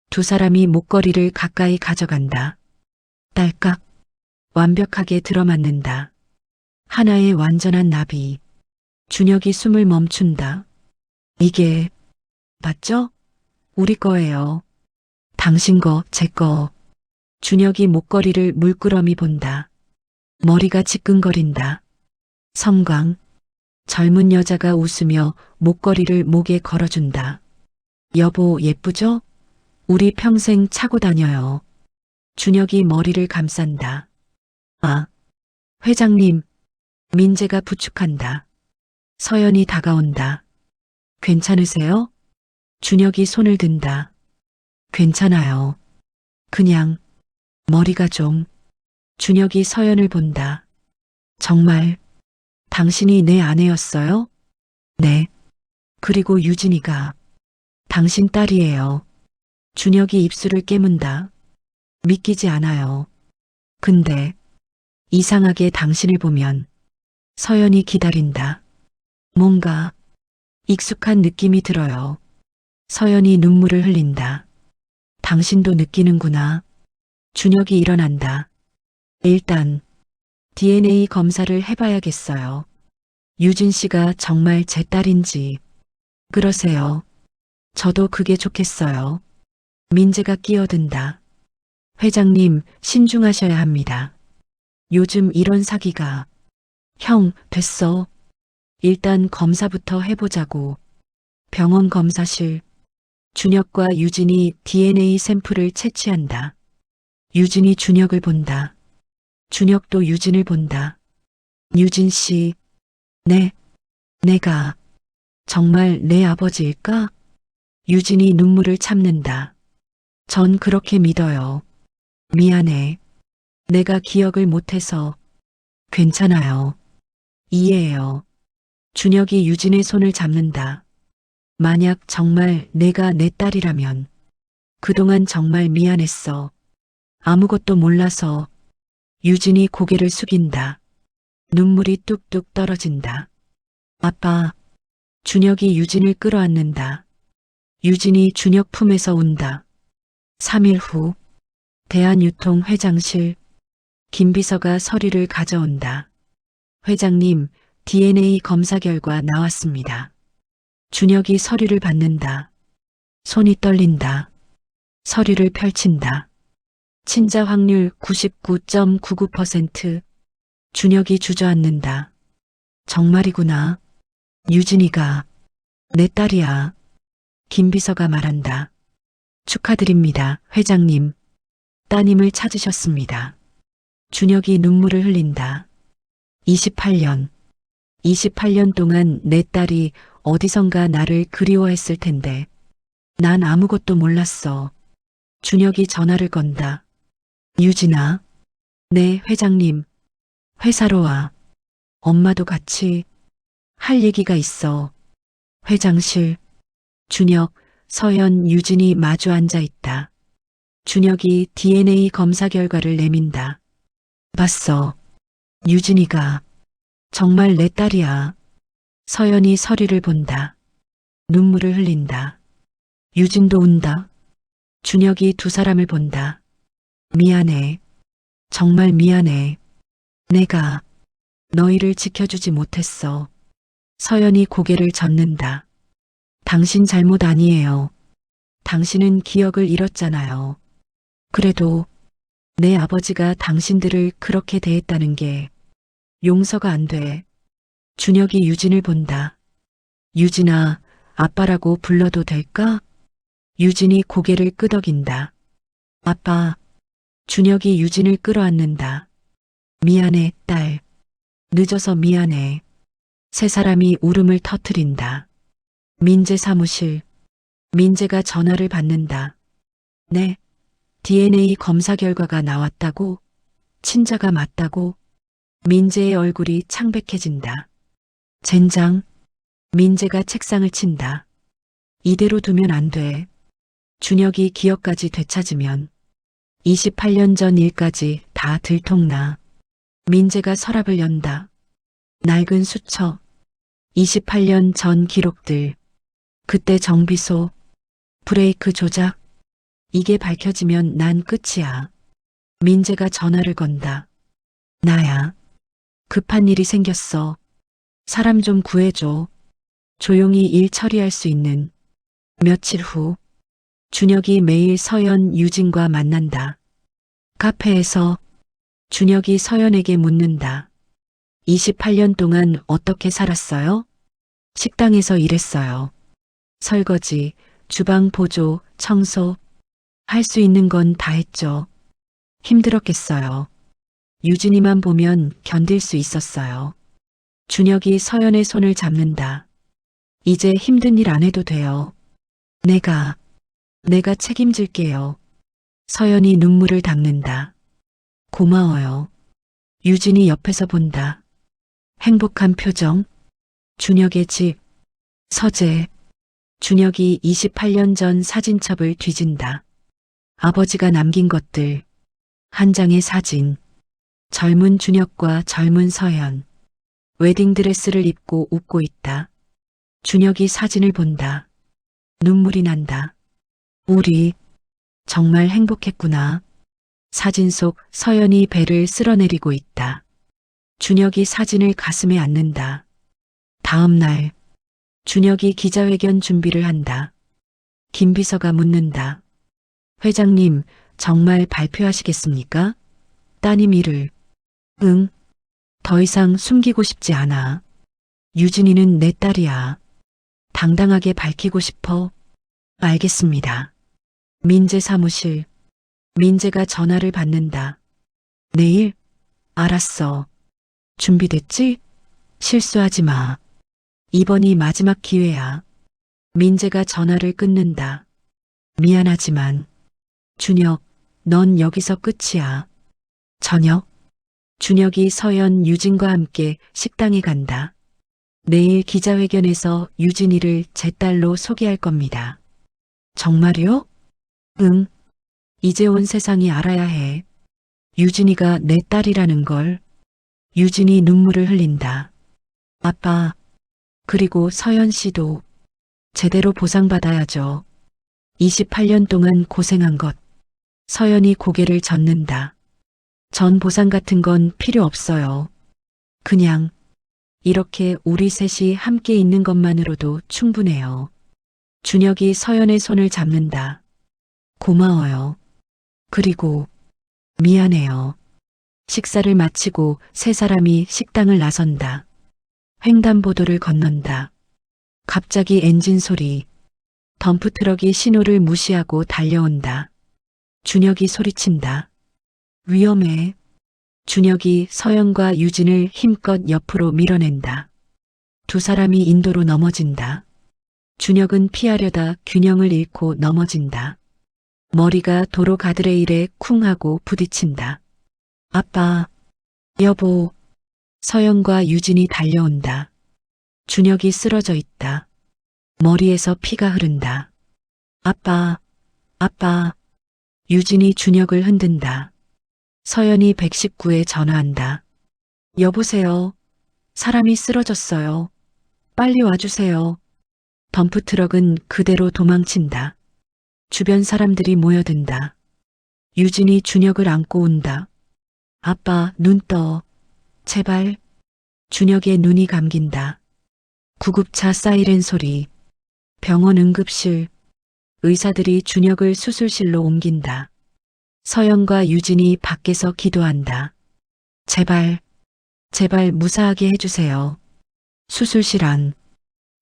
S2: 두 사람이 목걸이를 가까이 가져간다. 딸깍. 완벽하게 들어맞는다. 하나의 완전한 나비. 준혁이 숨을 멈춘다. 이게 맞죠? 우리 거예요. 당신 거, 제 거. 준혁이 목걸이를 물끄러미 본다. 머리가 지끈거린다. 섬광. 젊은 여자가 웃으며 목걸이를 목에 걸어준다. 여보, 예쁘죠? 우리 평생 차고 다녀요. 준혁이 머리를 감싼다. 아, 회장님. 민재가 부축한다. 서연이 다가온다. 괜찮으세요? 준혁이 손을 든다. 괜찮아요. 그냥 머리가 좀. 준혁이 서연을 본다. 정말 당신이 내 아내였어요? 네. 그리고 유진이가 당신 딸이에요. 준혁이 입술을 깨문다. 믿기지 않아요. 근데 이상하게 당신을 보면 서연이 기다린다. 뭔가 익숙한 느낌이 들어요. 서연이 눈물을 흘린다. 당신도 느끼는구나. 준혁이 일어난다. 일단 DNA 검사를 해봐야겠어요. 유진 씨가 정말 제 딸인지. 그러세요. 저도 그게 좋겠어요. 민재가 끼어든다. 회장님, 신중하셔야 합니다. 요즘 이런 사기가. 형, 됐어. 일단 검사부터 해보자고. 병원 검사실. 준혁과 유진이 DNA 샘플을 채취한다. 유진이 준혁을 본다. 준혁도 유진을 본다. 유진 씨, 네, 내가 정말 내 아버지일까? 유진이 눈물을 참는다. 전 그렇게 믿어요. 미안해. 내가 기억을 못해서. 괜찮아요. 이해해요. 준혁이 유진의 손을 잡는다. 만약 정말 내가 내 딸이라면 그동안 정말 미안했어. 아무것도 몰라서. 유진이 고개를 숙인다. 눈물이 뚝뚝 떨어진다. 아빠. 준혁이 유진을 끌어안는다. 유진이 준혁 품에서 운다. 3일 후 대한유통 회장실. 김 비서가 서류를 가져온다. 회장님, DNA 검사 결과 나왔습니다. 준혁이 서류를 받는다. 손이 떨린다. 서류를 펼친다. 친자 확률 99.99%. 준혁이 주저앉는다. 정말이구나. 유진이가 내 딸이야. 김 비서가 말한다. 축하드립니다, 회장님. 따님을 찾으셨습니다. 준혁이 눈물을 흘린다. 28년 동안 내 딸이 어디선가 나를 그리워했을 텐데 난 아무것도 몰랐어. 준혁이 전화를 건다. 유진아. 네, 회장님. 회사로 와. 엄마도 같이 할 얘기가 있어. 회장실. 준혁, 서연, 유진이 마주 앉아 있다. 준혁이 DNA 검사 결과를 내민다. 봤어. 유진이가 정말 내 딸이야. 서연이 서류를 본다. 눈물을 흘린다. 유진도 운다. 준혁이 두 사람을 본다. 미안해. 정말 미안해. 내가 너희를 지켜주지 못했어. 서연이 고개를 젓는다. 당신 잘못 아니에요. 당신은 기억을 잃었잖아요. 그래도 내 아버지가 당신들을 그렇게 대했다는 게 용서가 안 돼. 준혁이 유진을 본다. 유진아, 아빠라고 불러도 될까? 유진이 고개를 끄덕인다. 아빠. 준혁이 유진을 끌어안는다. 미안해, 딸. 늦어서 미안해. 세 사람이 울음을 터뜨린다. 민재 사무실. 민재가 전화를 받는다. 네. DNA 검사 결과가 나왔다고? 친자가 맞다고? 민재의 얼굴이 창백해진다. 젠장. 민재가 책상을 친다. 이대로 두면 안 돼. 준혁이 기억까지 되찾으면 28년 전 일까지 다 들통나. 민재가 서랍을 연다. 낡은 수첩. 28년 전 기록들. 그때 정비소. 브레이크 조작. 이게 밝혀지면 난 끝이야. 민재가 전화를 건다. 나야. 급한 일이 생겼어. 사람 좀 구해줘. 조용히 일 처리할 수 있는. 며칠 후, 준혁이 매일 서연, 유진과 만난다. 카페에서 준혁이 서연에게 묻는다. 28년 동안 어떻게 살았어요? 식당에서 일했어요. 설거지, 주방 보조, 청소, 할 수 있는 건 다 했죠. 힘들었겠어요. 유진이만 보면 견딜 수 있었어요. 준혁이 서연의 손을 잡는다. 이제 힘든 일 안 해도 돼요. 내가 책임질게요. 서연이 눈물을 닦는다. 고마워요. 유진이 옆에서 본다. 행복한 표정. 준혁의 집. 서재. 준혁이 28년 전 사진첩을 뒤진다. 아버지가 남긴 것들. 한 장의 사진. 젊은 준혁과 젊은 서연. 웨딩드레스를 입고 웃고 있다. 준혁이 사진을 본다. 눈물이 난다. 우리 정말 행복했구나. 사진 속 서연이 배를 쓸어내리고 있다. 준혁이 사진을 가슴에 안는다. 다음 날, 준혁이 기자회견 준비를 한다. 김 비서가 묻는다. 회장님, 정말 발표하시겠습니까? 따님 일을. 응. 더 이상 숨기고 싶지 않아. 유진이는 내 딸이야. 당당하게 밝히고 싶어. 알겠습니다. 민재 사무실. 민재가 전화를 받는다. 내일? 알았어. 준비됐지? 실수하지 마. 이번이 마지막 기회야. 민재가 전화를 끊는다. 미안하지만. 준혁, 넌 여기서 끝이야. 저녁. 준혁이 서연, 유진과 함께 식당에 간다. 내일 기자회견에서 유진이를 제 딸로 소개할 겁니다. 정말요? 응. 이제 온 세상이 알아야 해. 유진이가 내 딸이라는 걸. 유진이 눈물을 흘린다. 아빠, 그리고 서연 씨도 제대로 보상받아야죠. 28년 동안 고생한 것. 서연이 고개를 젓는다. 전 보상 같은 건 필요 없어요. 그냥 이렇게 우리 셋이 함께 있는 것만으로도 충분해요. 준혁이 서연의 손을 잡는다. 고마워요. 그리고 미안해요. 식사를 마치고 세 사람이 식당을 나선다. 횡단보도를 건넌다. 갑자기 엔진 소리. 덤프트럭이 신호를 무시하고 달려온다. 준혁이 소리친다. 위험해. 준혁이 서연과 유진을 힘껏 옆으로 밀어낸다. 두 사람이 인도로 넘어진다. 준혁은 피하려다 균형을 잃고 넘어진다. 머리가 도로 가드레일에 쿵 하고 부딪힌다. 아빠, 여보. 서연과 유진이 달려온다. 준혁이 쓰러져 있다. 머리에서 피가 흐른다. 아빠, 아빠. 유진이 준혁을 흔든다. 서연이 119에 전화한다. 여보세요. 사람이 쓰러졌어요. 빨리 와주세요. 덤프트럭은 그대로 도망친다. 주변 사람들이 모여든다. 유진이 준혁을 안고 온다. 아빠, 눈 떠. 제발. 준혁의 눈이 감긴다. 구급차 사이렌 소리. 병원 응급실. 의사들이 준혁을 수술실로 옮긴다. 서연과 유진이 밖에서 기도한다. 제발, 제발 무사하게 해주세요. 수술실 안.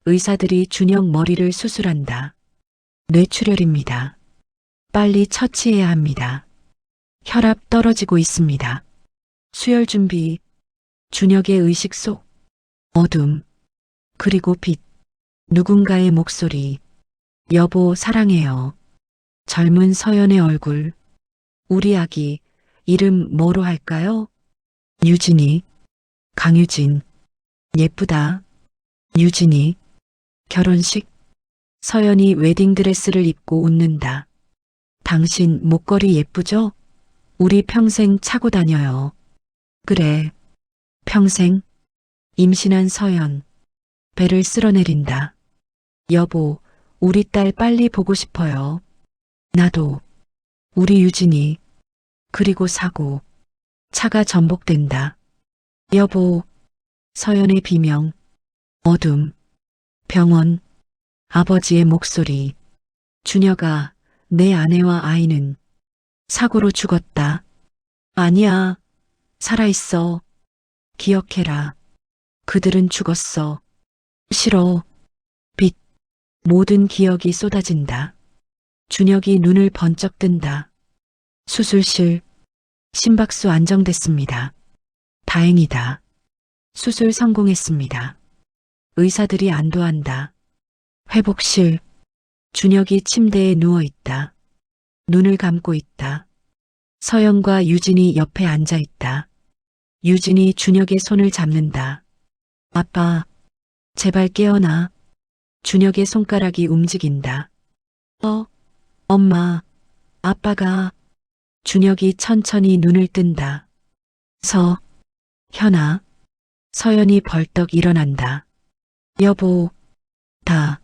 S2: 의사들이 준혁 머리를 수술한다. 뇌출혈입니다. 빨리 처치해야 합니다. 혈압 떨어지고 있습니다. 수혈 준비. 준혁의 의식 속. 어둠. 그리고 빛. 누군가의 목소리. 여보, 사랑해요. 젊은 서연의 얼굴. 우리 아기, 이름 뭐로 할까요? 유진이. 강유진. 예쁘다. 유진이. 결혼식. 서연이 웨딩드레스를 입고 웃는다. 당신 목걸이 예쁘죠? 우리 평생 차고 다녀요. 그래. 평생. 임신한 서연. 배를 쓸어내린다. 여보, 우리 딸 빨리 보고 싶어요. 나도. 우리 유진이. 그리고 사고. 차가 전복된다. 여보. 서연의 비명. 어둠. 병원. 아버지의 목소리. 준혁아, 내 아내와 아이는 사고로 죽었다. 아니야. 살아있어. 기억해라. 그들은 죽었어. 싫어. 빛. 모든 기억이 쏟아진다. 준혁이 눈을 번쩍 뜬다. 수술실. 심박수 안정됐습니다. 다행이다. 수술 성공했습니다. 의사들이 안도한다. 회복실. 준혁이 침대에 누워 있다. 눈을 감고 있다. 서영과 유진이 옆에 앉아 있다. 유진이 준혁의 손을 잡는다. 아빠, 제발 깨어나. 준혁의 손가락이 움직인다. 엄마, 아빠가. 준혁이 천천히 눈을 뜬다. 현아. 서연이 벌떡 일어난다. 여보, 다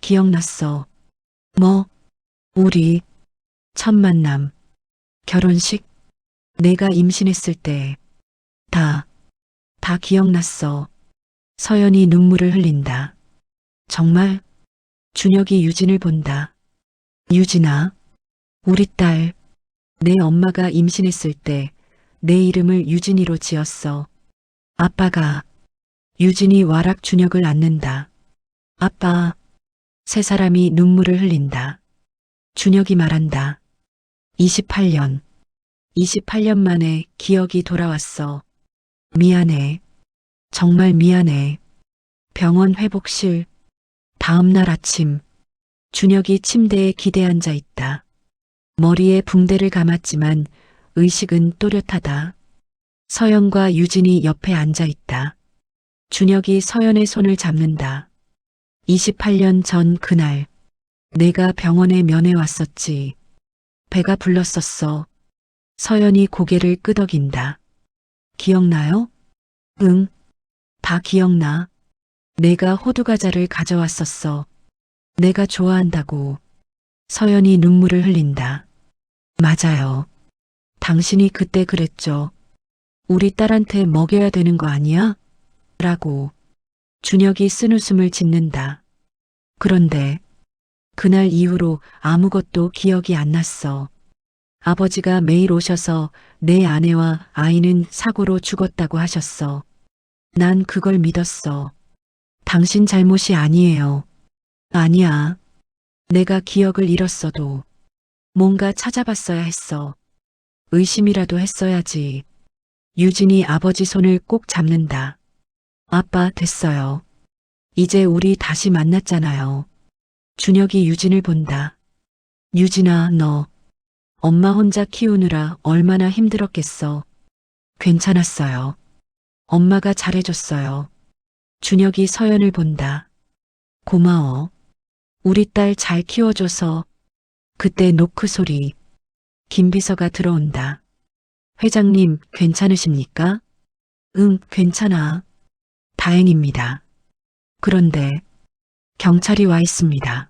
S2: 기억났어. 뭐? 우리 첫 만남, 결혼식, 내가 임신했을 때 다 기억났어. 서연이 눈물을 흘린다. 정말? 준혁이 유진을 본다. 유진아, 우리 딸, 내 엄마가 임신했을 때 내 이름을 유진이로 지었어. 아빠가. 유진이 와락 준혁을 안는다. 아빠. 세 사람이 눈물을 흘린다. 준혁이 말한다. 28년. 28년 만에 기억이 돌아왔어. 미안해. 정말 미안해. 병원 회복실. 다음 날 아침. 준혁이 침대에 기대앉아 있다. 머리에 붕대를 감았지만 의식은 또렷하다. 서연과 유진이 옆에 앉아 있다. 준혁이 서연의 손을 잡는다. 28년 전 그날, 내가 병원에 면회 왔었지. 배가 불렀었어. 서연이 고개를 끄덕인다. 기억나요? 응, 다 기억나. 내가 호두과자를 가져왔었어. 내가 좋아한다고. 서연이 눈물을 흘린다. 맞아요. 당신이 그때 그랬죠. 우리 딸한테 먹여야 되는 거 아니야? 라고. 준혁이 쓴웃음을 짓는다. 그런데 그날 이후로 아무것도 기억이 안 났어. 아버지가 매일 오셔서 내 아내와 아이는 사고로 죽었다고 하셨어. 난 그걸 믿었어. 당신 잘못이 아니에요. 아니야. 내가 기억을 잃었어도 뭔가 찾아봤어야 했어. 의심이라도 했어야지. 유진이 아버지 손을 꼭 잡는다. 아빠, 됐어요. 이제 우리 다시 만났잖아요. 준혁이 유진을 본다. 유진아, 너 엄마 혼자 키우느라 얼마나 힘들었겠어. 괜찮았어요. 엄마가 잘해줬어요. 준혁이 서연을 본다. 고마워. 우리 딸 잘 키워줘서. 그때 노크 소리. 김 비서가 들어온다. 회장님, 괜찮으십니까? 응, 괜찮아. 다행입니다. 그런데 경찰이 와 있습니다.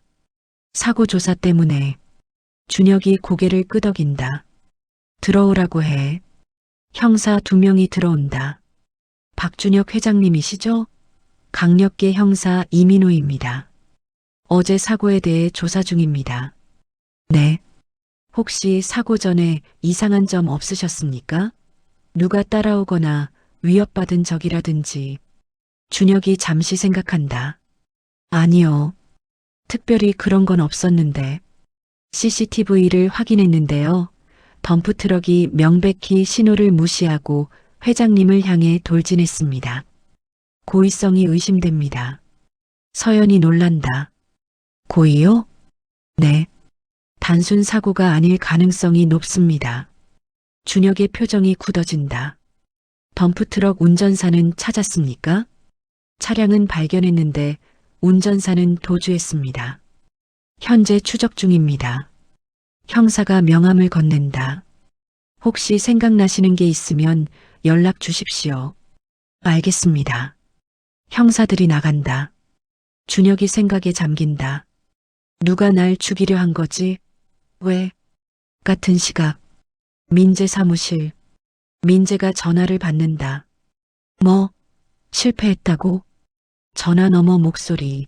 S2: 사고 조사 때문에. 준혁이 고개를 끄덕인다. 들어오라고 해. 형사 2명이 들어온다. 박준혁 회장님이시죠? 강력계 형사 이민호입니다. 어제 사고에 대해 조사 중입니다. 네. 혹시 사고 전에 이상한 점 없으셨습니까? 누가 따라오거나 위협받은 적이라든지. 준혁이 잠시 생각한다. 아니요. 특별히 그런 건 없었는데. CCTV를 확인했는데요. 덤프트럭이 명백히 신호를 무시하고 회장님을 향해 돌진했습니다. 고의성이 의심됩니다. 서연이 놀란다. 고의요? 네. 단순 사고가 아닐 가능성이 높습니다. 준혁의 표정이 굳어진다. 덤프트럭 운전사는 찾았습니까? 차량은 발견했는데 운전사는 도주했습니다. 현재 추적 중입니다. 형사가 명함을 건넨다. 혹시 생각나시는 게 있으면 연락 주십시오. 알겠습니다. 형사들이 나간다. 준혁이 생각에 잠긴다. 누가 날 죽이려 한 거지? 왜? 같은 시각. 민재 사무실. 민재가 전화를 받는다. 뭐, 실패했다고? 전화 너머 목소리.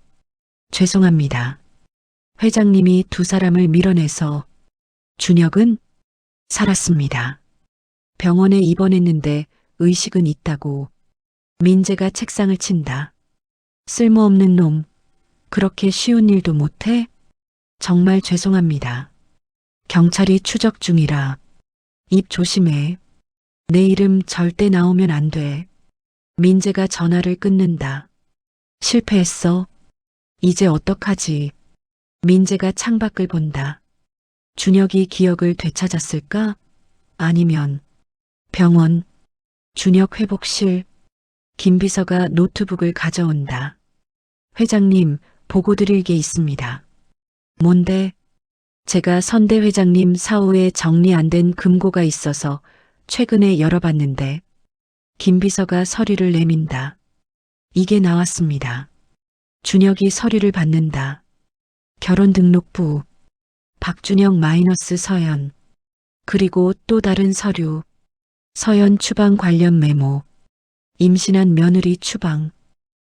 S2: 죄송합니다. 회장님이 두 사람을 밀어내서 준혁은 살았습니다. 병원에 입원했는데 의식은 있다고. 민재가 책상을 친다. 쓸모없는 놈. 그렇게 쉬운 일도 못해? 정말 죄송합니다. 경찰이 추적 중이라. 입 조심해. 내 이름 절대 나오면 안 돼. 민재가 전화를 끊는다. 실패했어. 이제 어떡하지? 민재가 창밖을 본다. 준혁이 기억을 되찾았을까? 아니면 병원, 준혁 회복실. 김 비서가 노트북을 가져온다. 회장님, 보고 드릴 게 있습니다. 뭔데? 제가 선대 회장님 사후에 정리 안 된 금고가 있어서 최근에 열어봤는데 김 비서가 서류를 내민다. 이게 나왔습니다. 준혁이 서류를 받는다. 결혼등록부, 박준혁 마이너스 서연, 그리고 또 다른 서류, 서연 추방 관련 메모, 임신한 며느리 추방,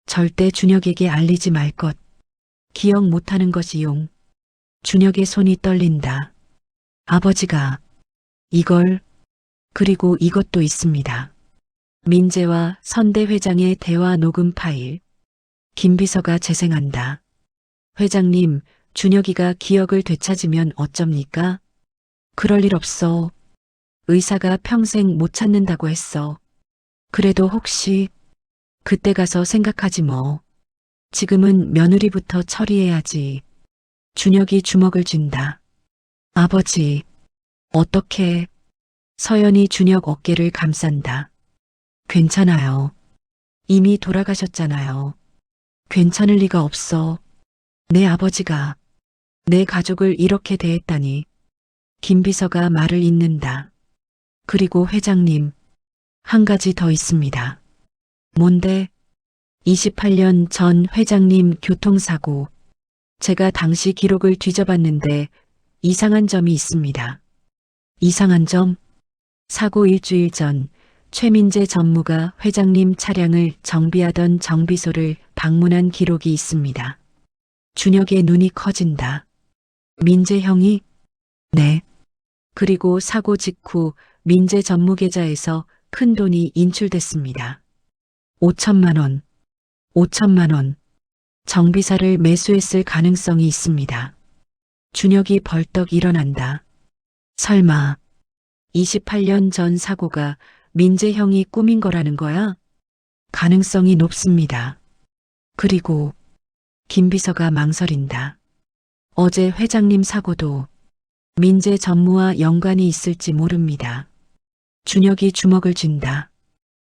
S2: 절대 준혁에게 알리지 말 것, 기억 못하는 것이용. 준혁의 손이 떨린다. 아버지가 이걸, 그리고 이것도 있습니다. 민재와 선대 회장의 대화 녹음 파일. 김 비서가 재생한다. 회장님, 준혁이가 기억을 되찾으면 어쩝니까? 그럴 일 없어. 의사가 평생 못 찾는다고 했어. 그래도 혹시 그때 가서 생각하지 뭐. 지금은 며느리부터 처리해야지. 준혁이 주먹을 쥔다. 아버지, 어떻게? 서연이 준혁 어깨를 감싼다. 괜찮아요. 이미 돌아가셨잖아요. 괜찮을 리가 없어. 내 아버지가 내 가족을 이렇게 대했다니. 김 비서가 말을 잇는다. 그리고 회장님, 한 가지 더 있습니다. 뭔데? 28년 전 회장님 교통사고. 제가 당시 기록을 뒤져봤는데 이상한 점이 있습니다. 이상한 점? 사고 일주일 전 최민재 전무가 회장님 차량을 정비하던 정비소를 방문한 기록이 있습니다. 준혁의 눈이 커진다. 민재 형이? 네. 그리고 사고 직후 민재 전무 계좌에서 큰 돈이 인출됐습니다. 5천만 원. 5천만 원. 정비사를 매수했을 가능성이 있습니다. 준혁이 벌떡 일어난다. 설마 28년 전 사고가 민재 형이 꾸민 거라는 거야? 가능성이 높습니다. 그리고 김 비서가 망설인다. 어제 회장님 사고도 민재 전무와 연관이 있을지 모릅니다. 준혁이 주먹을 쥔다.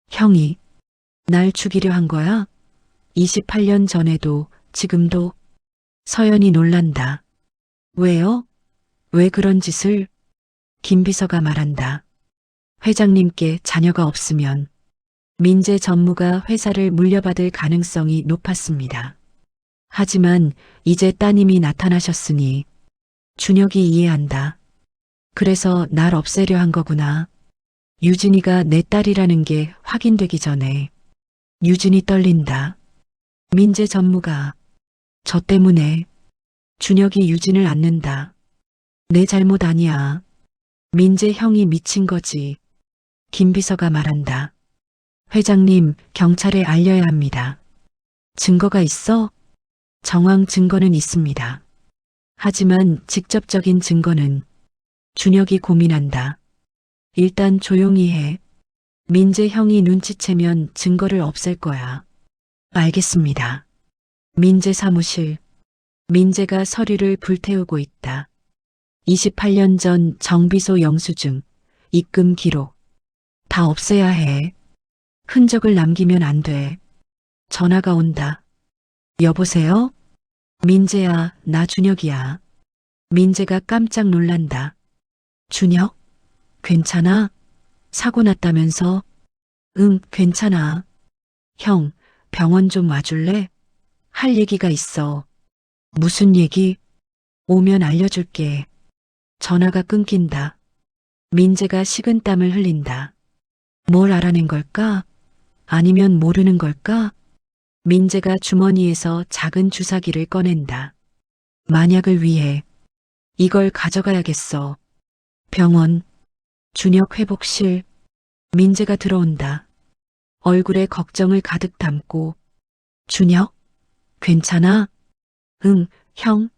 S2: 형이 날 죽이려 한 거야? 28년 전에도 지금도. 서연이 놀란다. 왜요? 왜 그런 짓을? 김 비서가 말한다. 회장님께 자녀가 없으면 민재 전무가 회사를 물려받을 가능성이 높았습니다. 하지만 이제 따님이 나타나셨으니 준혁이 이해한다. 그래서 날 없애려 한 거구나. 유진이가 내 딸이라는 게 확인되기 전에. 유진이 떨린다. 민재 전무가 저 때문에. 준혁이 유진을 안는다. 내 잘못 아니야. 민재 형이 미친 거지. 김 비서가 말한다. 회장님, 경찰에 알려야 합니다. 증거가 있어? 정황 증거는 있습니다. 하지만 직접적인 증거는. 준혁이 고민한다. 일단 조용히 해. 민재 형이 눈치채면 증거를 없앨 거야. 알겠습니다. 민재 사무실. 민재가 서류를 불태우고 있다. 28년 전 정비소 영수증, 입금 기록. 다 없애야 해. 흔적을 남기면 안 돼. 전화가 온다. 여보세요? 민재야, 나 준혁이야. 민재가 깜짝 놀란다. 준혁? 괜찮아? 사고 났다면서? 응, 괜찮아. 형, 병원 좀 와줄래? 할 얘기가 있어. 무슨 얘기? 오면 알려줄게. 전화가 끊긴다. 민재가 식은땀을 흘린다. 뭘 알아낸 걸까? 아니면 모르는 걸까? 민재가 주머니에서 작은 주사기를 꺼낸다. 만약을 위해 이걸 가져가야겠어. 병원, 준혁 회복실, 민재가 들어온다. 얼굴에 걱정을 가득 담고 준혁, 괜찮아? 응, 형.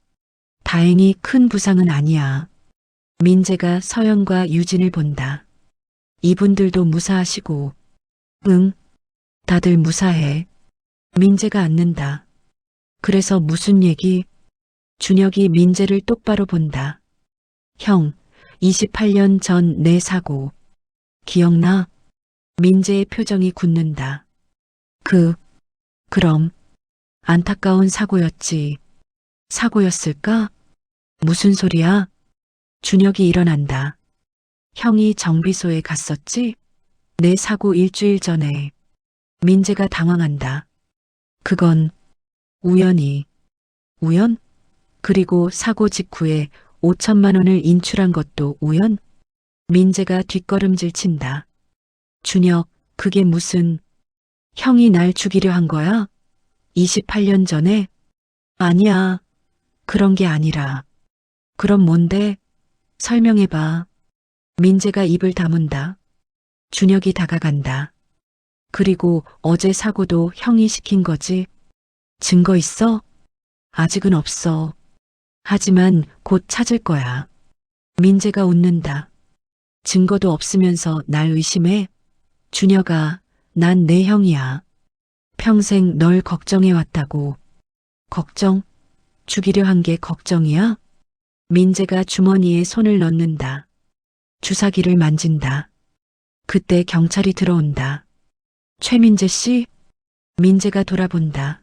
S2: 다행히 큰 부상은 아니야. 민재가 서연과 유진을 본다. 이분들도 무사하시고. 응, 다들 무사해. 민재가 앉는다. 그래서 무슨 얘기? 준혁이 민재를 똑바로 본다. 형, 28년 전 내 사고. 기억나? 민재의 표정이 굳는다. 그럼, 안타까운 사고였지. 사고였을까? 무슨 소리야? 준혁이 일어난다. 형이 정비소에 갔었지? 내 사고 일주일 전에. 민재가 당황한다. 그건 우연히. 우연? 그리고 사고 직후에 5천만 원을 인출한 것도 우연? 민재가 뒷걸음질 친다. 준혁, 그게 무슨... 형이 날 죽이려 한 거야? 28년 전에? 아니야. 그런 게 아니라. 그럼 뭔데? 설명해봐. 민재가 입을 다문다. 준혁이 다가간다. 그리고 어제 사고도 형이 시킨 거지? 증거 있어? 아직은 없어. 하지만 곧 찾을 거야. 민재가 웃는다. 증거도 없으면서 날 의심해? 준혁아, 난 내 형이야. 평생 널 걱정해 왔다고. 걱정? 죽이려 한 게 걱정이야? 민재가 주머니에 손을 넣는다. 주사기를 만진다. 그때 경찰이 들어온다. 최민재 씨? 민재가 돌아본다.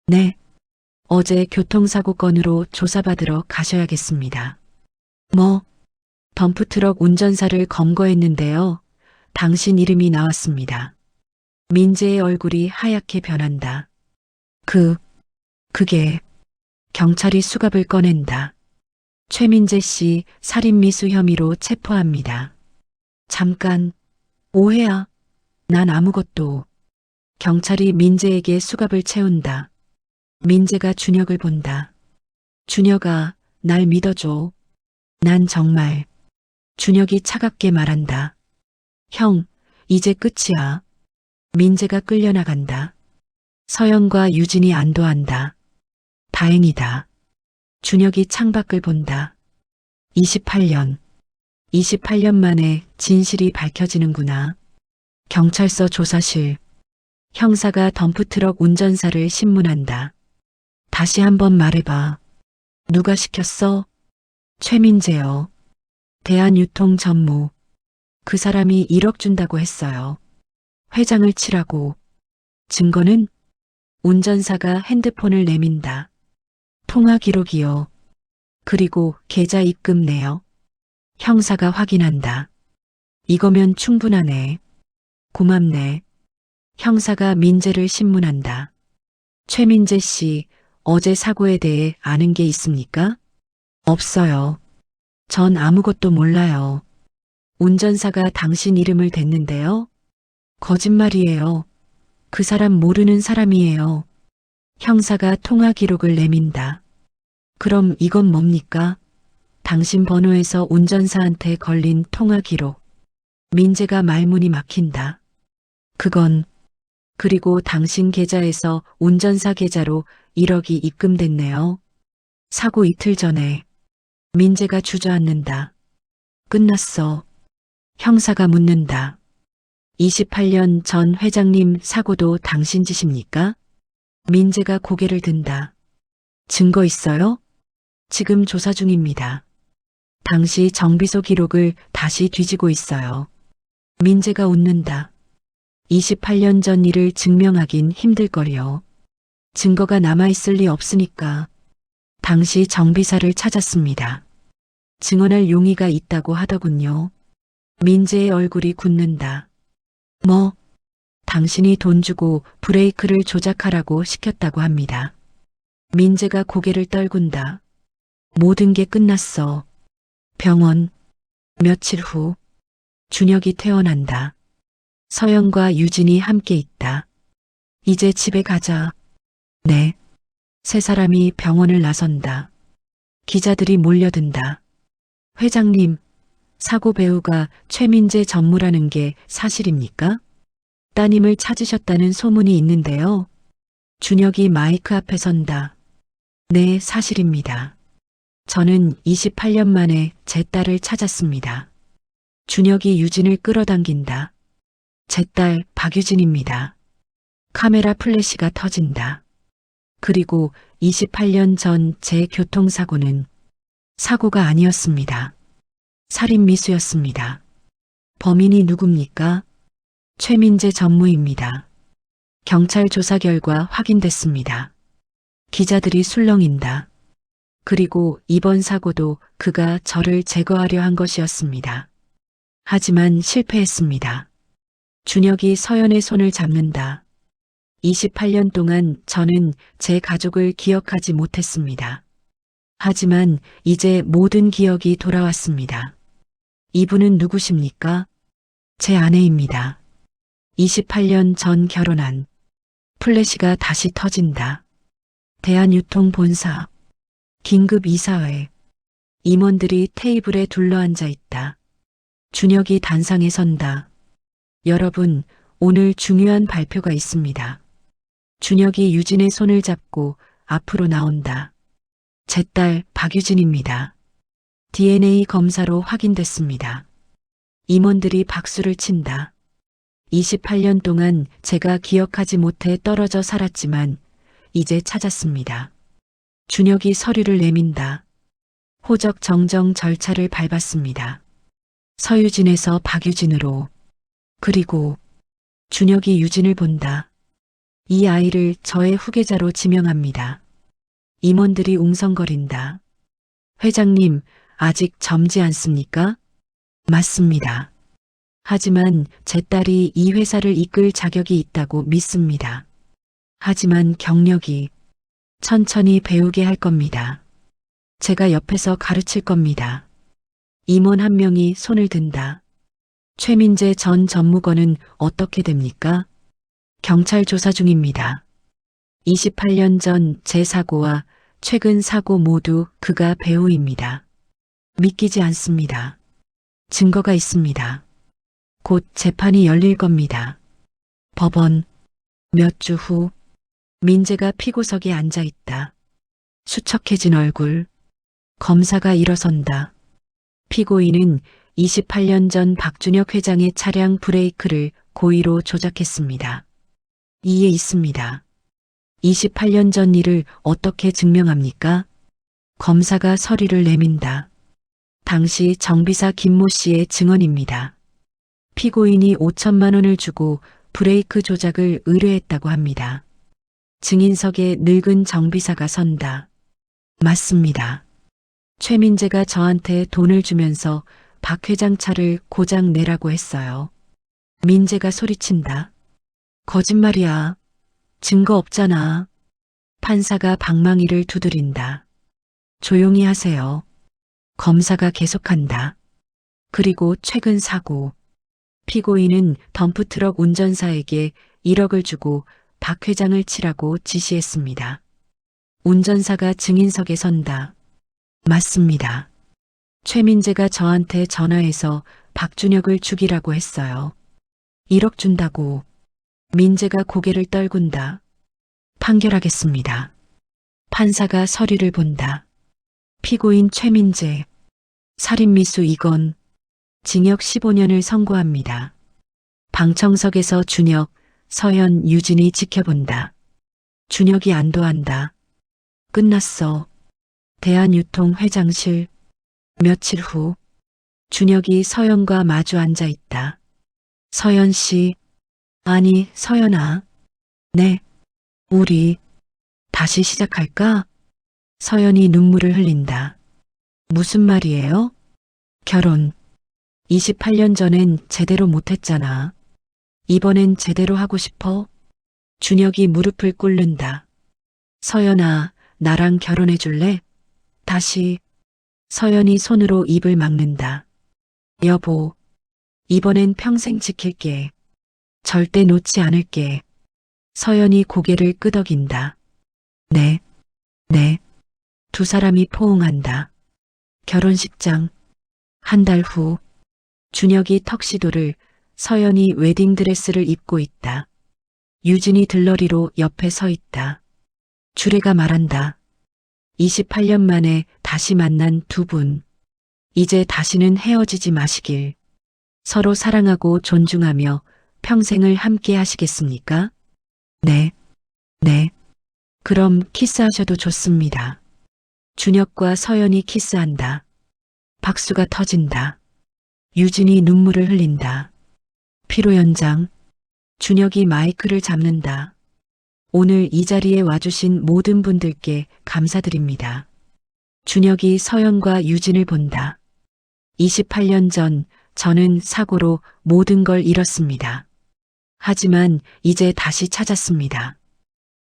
S2: 네. 어제 교통사고 건으로 조사받으러 가셔야겠습니다. 뭐? 덤프트럭 운전사를 검거했는데요. 당신 이름이 나왔습니다. 민재의 얼굴이 하얗게 변한다. 그게... 경찰이 수갑을 꺼낸다. 최민재 씨 살인미수 혐의로 체포합니다. 잠깐, 오해야. 난 아무것도. 경찰이 민재에게 수갑을 채운다. 민재가 준혁을 본다. 준혁아, 날 믿어줘. 난 정말. 준혁이 차갑게 말한다. 형, 이제 끝이야. 민재가 끌려나간다. 서연과 유진이 안도한다. 다행이다. 준혁이 창밖을 본다. 28년 만에 진실이 밝혀지는구나. 경찰서 조사실. 형사가 덤프트럭 운전사를 신문한다. 다시 한번 말해봐. 누가 시켰어? 최민재요. 대한유통 전무. 그 사람이 1억 준다고 했어요. 회장을 치라고. 증거는? 운전사가 핸드폰을 내민다. 통화 기록이요. 그리고 계좌 입금 내역. 형사가 확인한다. 이거면 충분하네. 고맙네. 형사가 민재를 신문한다. 최민재 씨, 어제 사고에 대해 아는 게 있습니까? 없어요. 전 아무것도 몰라요. 운전사가 당신 이름을 댔는데요. 거짓말이에요. 그 사람 모르는 사람이에요. 형사가 통화 기록을 내민다. 그럼 이건 뭡니까? 당신 번호에서 운전사한테 걸린 통화 기록. 민재가 말문이 막힌다. 그리고 당신 계좌에서 운전사 계좌로 1억이 입금됐네요. 사고 이틀 전에. 민재가 주저앉는다. 끝났어. 형사가 묻는다. 28년 전 회장님 사고도 당신 짓입니까? 민재가 고개를 든다. 증거 있어요? 지금 조사 중입니다. 당시 정비소 기록을 다시 뒤지고 있어요. 민재가 웃는다. 28년 전 일을 증명하긴 힘들걸요. 증거가 남아있을 리 없으니까. 당시 정비사를 찾았습니다. 증언할 용의가 있다고 하더군요. 민재의 얼굴이 굳는다. 뭐? 당신이 돈 주고 브레이크를 조작하라고 시켰다고 합니다. 민재가 고개를 떨군다. 모든 게 끝났어. 병원. 며칠 후 준혁이 퇴원한다. 서연과 유진이 함께 있다. 이제 집에 가자. 네. 세 사람이 병원을 나선다. 기자들이 몰려든다. 회장님, 사고 배우가 최민재 전무라는 게 사실입니까? 따님을 찾으셨다는 소문이 있는데요. 준혁이 마이크 앞에 선다. 네, 사실입니다. 저는 28년 만에 제 딸을 찾았습니다. 준혁이 유진을 끌어당긴다. 제 딸 박유진입니다. 카메라 플래시가 터진다. 그리고 28년 전 제 교통사고는 사고가 아니었습니다. 살인 미수였습니다. 범인이 누굽니까? 최민재 전무입니다. 경찰 조사 결과 확인됐습니다. 기자들이 술렁인다. 그리고 이번 사고도 그가 저를 제거하려 한 것이었습니다. 하지만 실패했습니다. 준혁이 서연의 손을 잡는다. 28년 동안 저는 제 가족을 기억하지 못했습니다. 하지만 이제 모든 기억이 돌아왔습니다. 이분은 누구십니까? 제 아내입니다. 28년 전 결혼한. 플래시가 다시 터진다. 대한유통본사. 긴급 이사회. 임원들이 테이블에 둘러앉아 있다. 준혁이 단상에 선다. 여러분, 오늘 중요한 발표가 있습니다. 준혁이 유진의 손을 잡고 앞으로 나온다. 제 딸 박유진입니다. DNA 검사로 확인됐습니다. 임원들이 박수를 친다. 28년 동안 제가 기억하지 못해 떨어져 살았지만 이제 찾았습니다. 준혁이 서류를 내민다. 호적 정정 절차를 밟았습니다. 서유진에서 박유진으로. 그리고 준혁이 유진을 본다. 이 아이를 저의 후계자로 지명합니다. 임원들이 웅성거린다. 회장님, 아직 젊지 않습니까? 맞습니다. 하지만 제 딸이 이 회사를 이끌 자격이 있다고 믿습니다. 하지만 경력이 천천히 배우게 할 겁니다. 제가 옆에서 가르칠 겁니다. 임원 한 명이 손을 든다. 최민재 전 전무관은 어떻게 됩니까? 경찰 조사 중입니다. 28년 전 제 사고와 최근 사고 모두 그가 배우입니다. 믿기지 않습니다. 증거가 있습니다. 곧 재판이 열릴 겁니다. 법원. 몇 주 후 민재가 피고석에 앉아 있다. 수척해진 얼굴. 검사가 일어선다. 피고인은 28년 전 박준혁 회장의 차량 브레이크를 고의로 조작했습니다. 이에 있습니다. 28년 전 일을 어떻게 증명합니까? 검사가 서류를 내민다. 당시 정비사 김모 씨의 증언입니다. 피고인이 5천만 원을 주고 브레이크 조작을 의뢰했다고 합니다. 증인석에 늙은 정비사가 선다. 맞습니다. 최민재가 저한테 돈을 주면서 박 회장 차를 고장 내라고 했어요. 민재가 소리친다. 거짓말이야. 증거 없잖아. 판사가 방망이를 두드린다. 조용히 하세요. 검사가 계속한다. 그리고 최근 사고. 피고인은 덤프트럭 운전사에게 1억을 주고 박 회장을 치라고 지시했습니다. 운전사가 증인석에 선다. 맞습니다. 최민재가 저한테 전화해서 박준혁을 죽이라고 했어요. 1억 준다고. 민재가 고개를 떨군다. 판결하겠습니다. 판사가 서류를 본다. 피고인 최민재. 살인미수 2건. 징역 15년을 선고합니다. 방청석에서 준혁, 서연, 유진이 지켜본다. 준혁이 안도한다. 끝났어. 대한유통 회장실. 며칠 후 준혁이 서연과 마주 앉아 있다. 서연 씨. 아니, 서연아. 네. 우리 다시 시작할까? 서연이 눈물을 흘린다. 무슨 말이에요? 결혼. 28년 전엔 제대로 못했잖아. 이번엔 제대로 하고 싶어? 준혁이 무릎을 꿇는다. 서연아, 나랑 결혼해 줄래? 다시. 서연이 손으로 입을 막는다. 여보, 이번엔 평생 지킬게. 절대 놓지 않을게. 서연이 고개를 끄덕인다. 네, 네. 두 사람이 포옹한다. 결혼식장. 한 달 후, 준혁이 턱시도를, 서연이 웨딩드레스를 입고 있다. 유진이 들러리로 옆에 서 있다. 주례가 말한다. 28년 만에 다시 만난 두 분. 이제 다시는 헤어지지 마시길. 서로 사랑하고 존중하며 평생을 함께 하시겠습니까? 네, 네. 그럼 키스하셔도 좋습니다. 준혁과 서연이 키스한다. 박수가 터진다. 유진이 눈물을 흘린다. 피로 연장. 준혁이 마이크를 잡는다. 오늘 이 자리에 와주신 모든 분들께 감사드립니다. 준혁이 서연과 유진을 본다. 28년 전 저는 사고로 모든 걸 잃었습니다. 하지만 이제 다시 찾았습니다.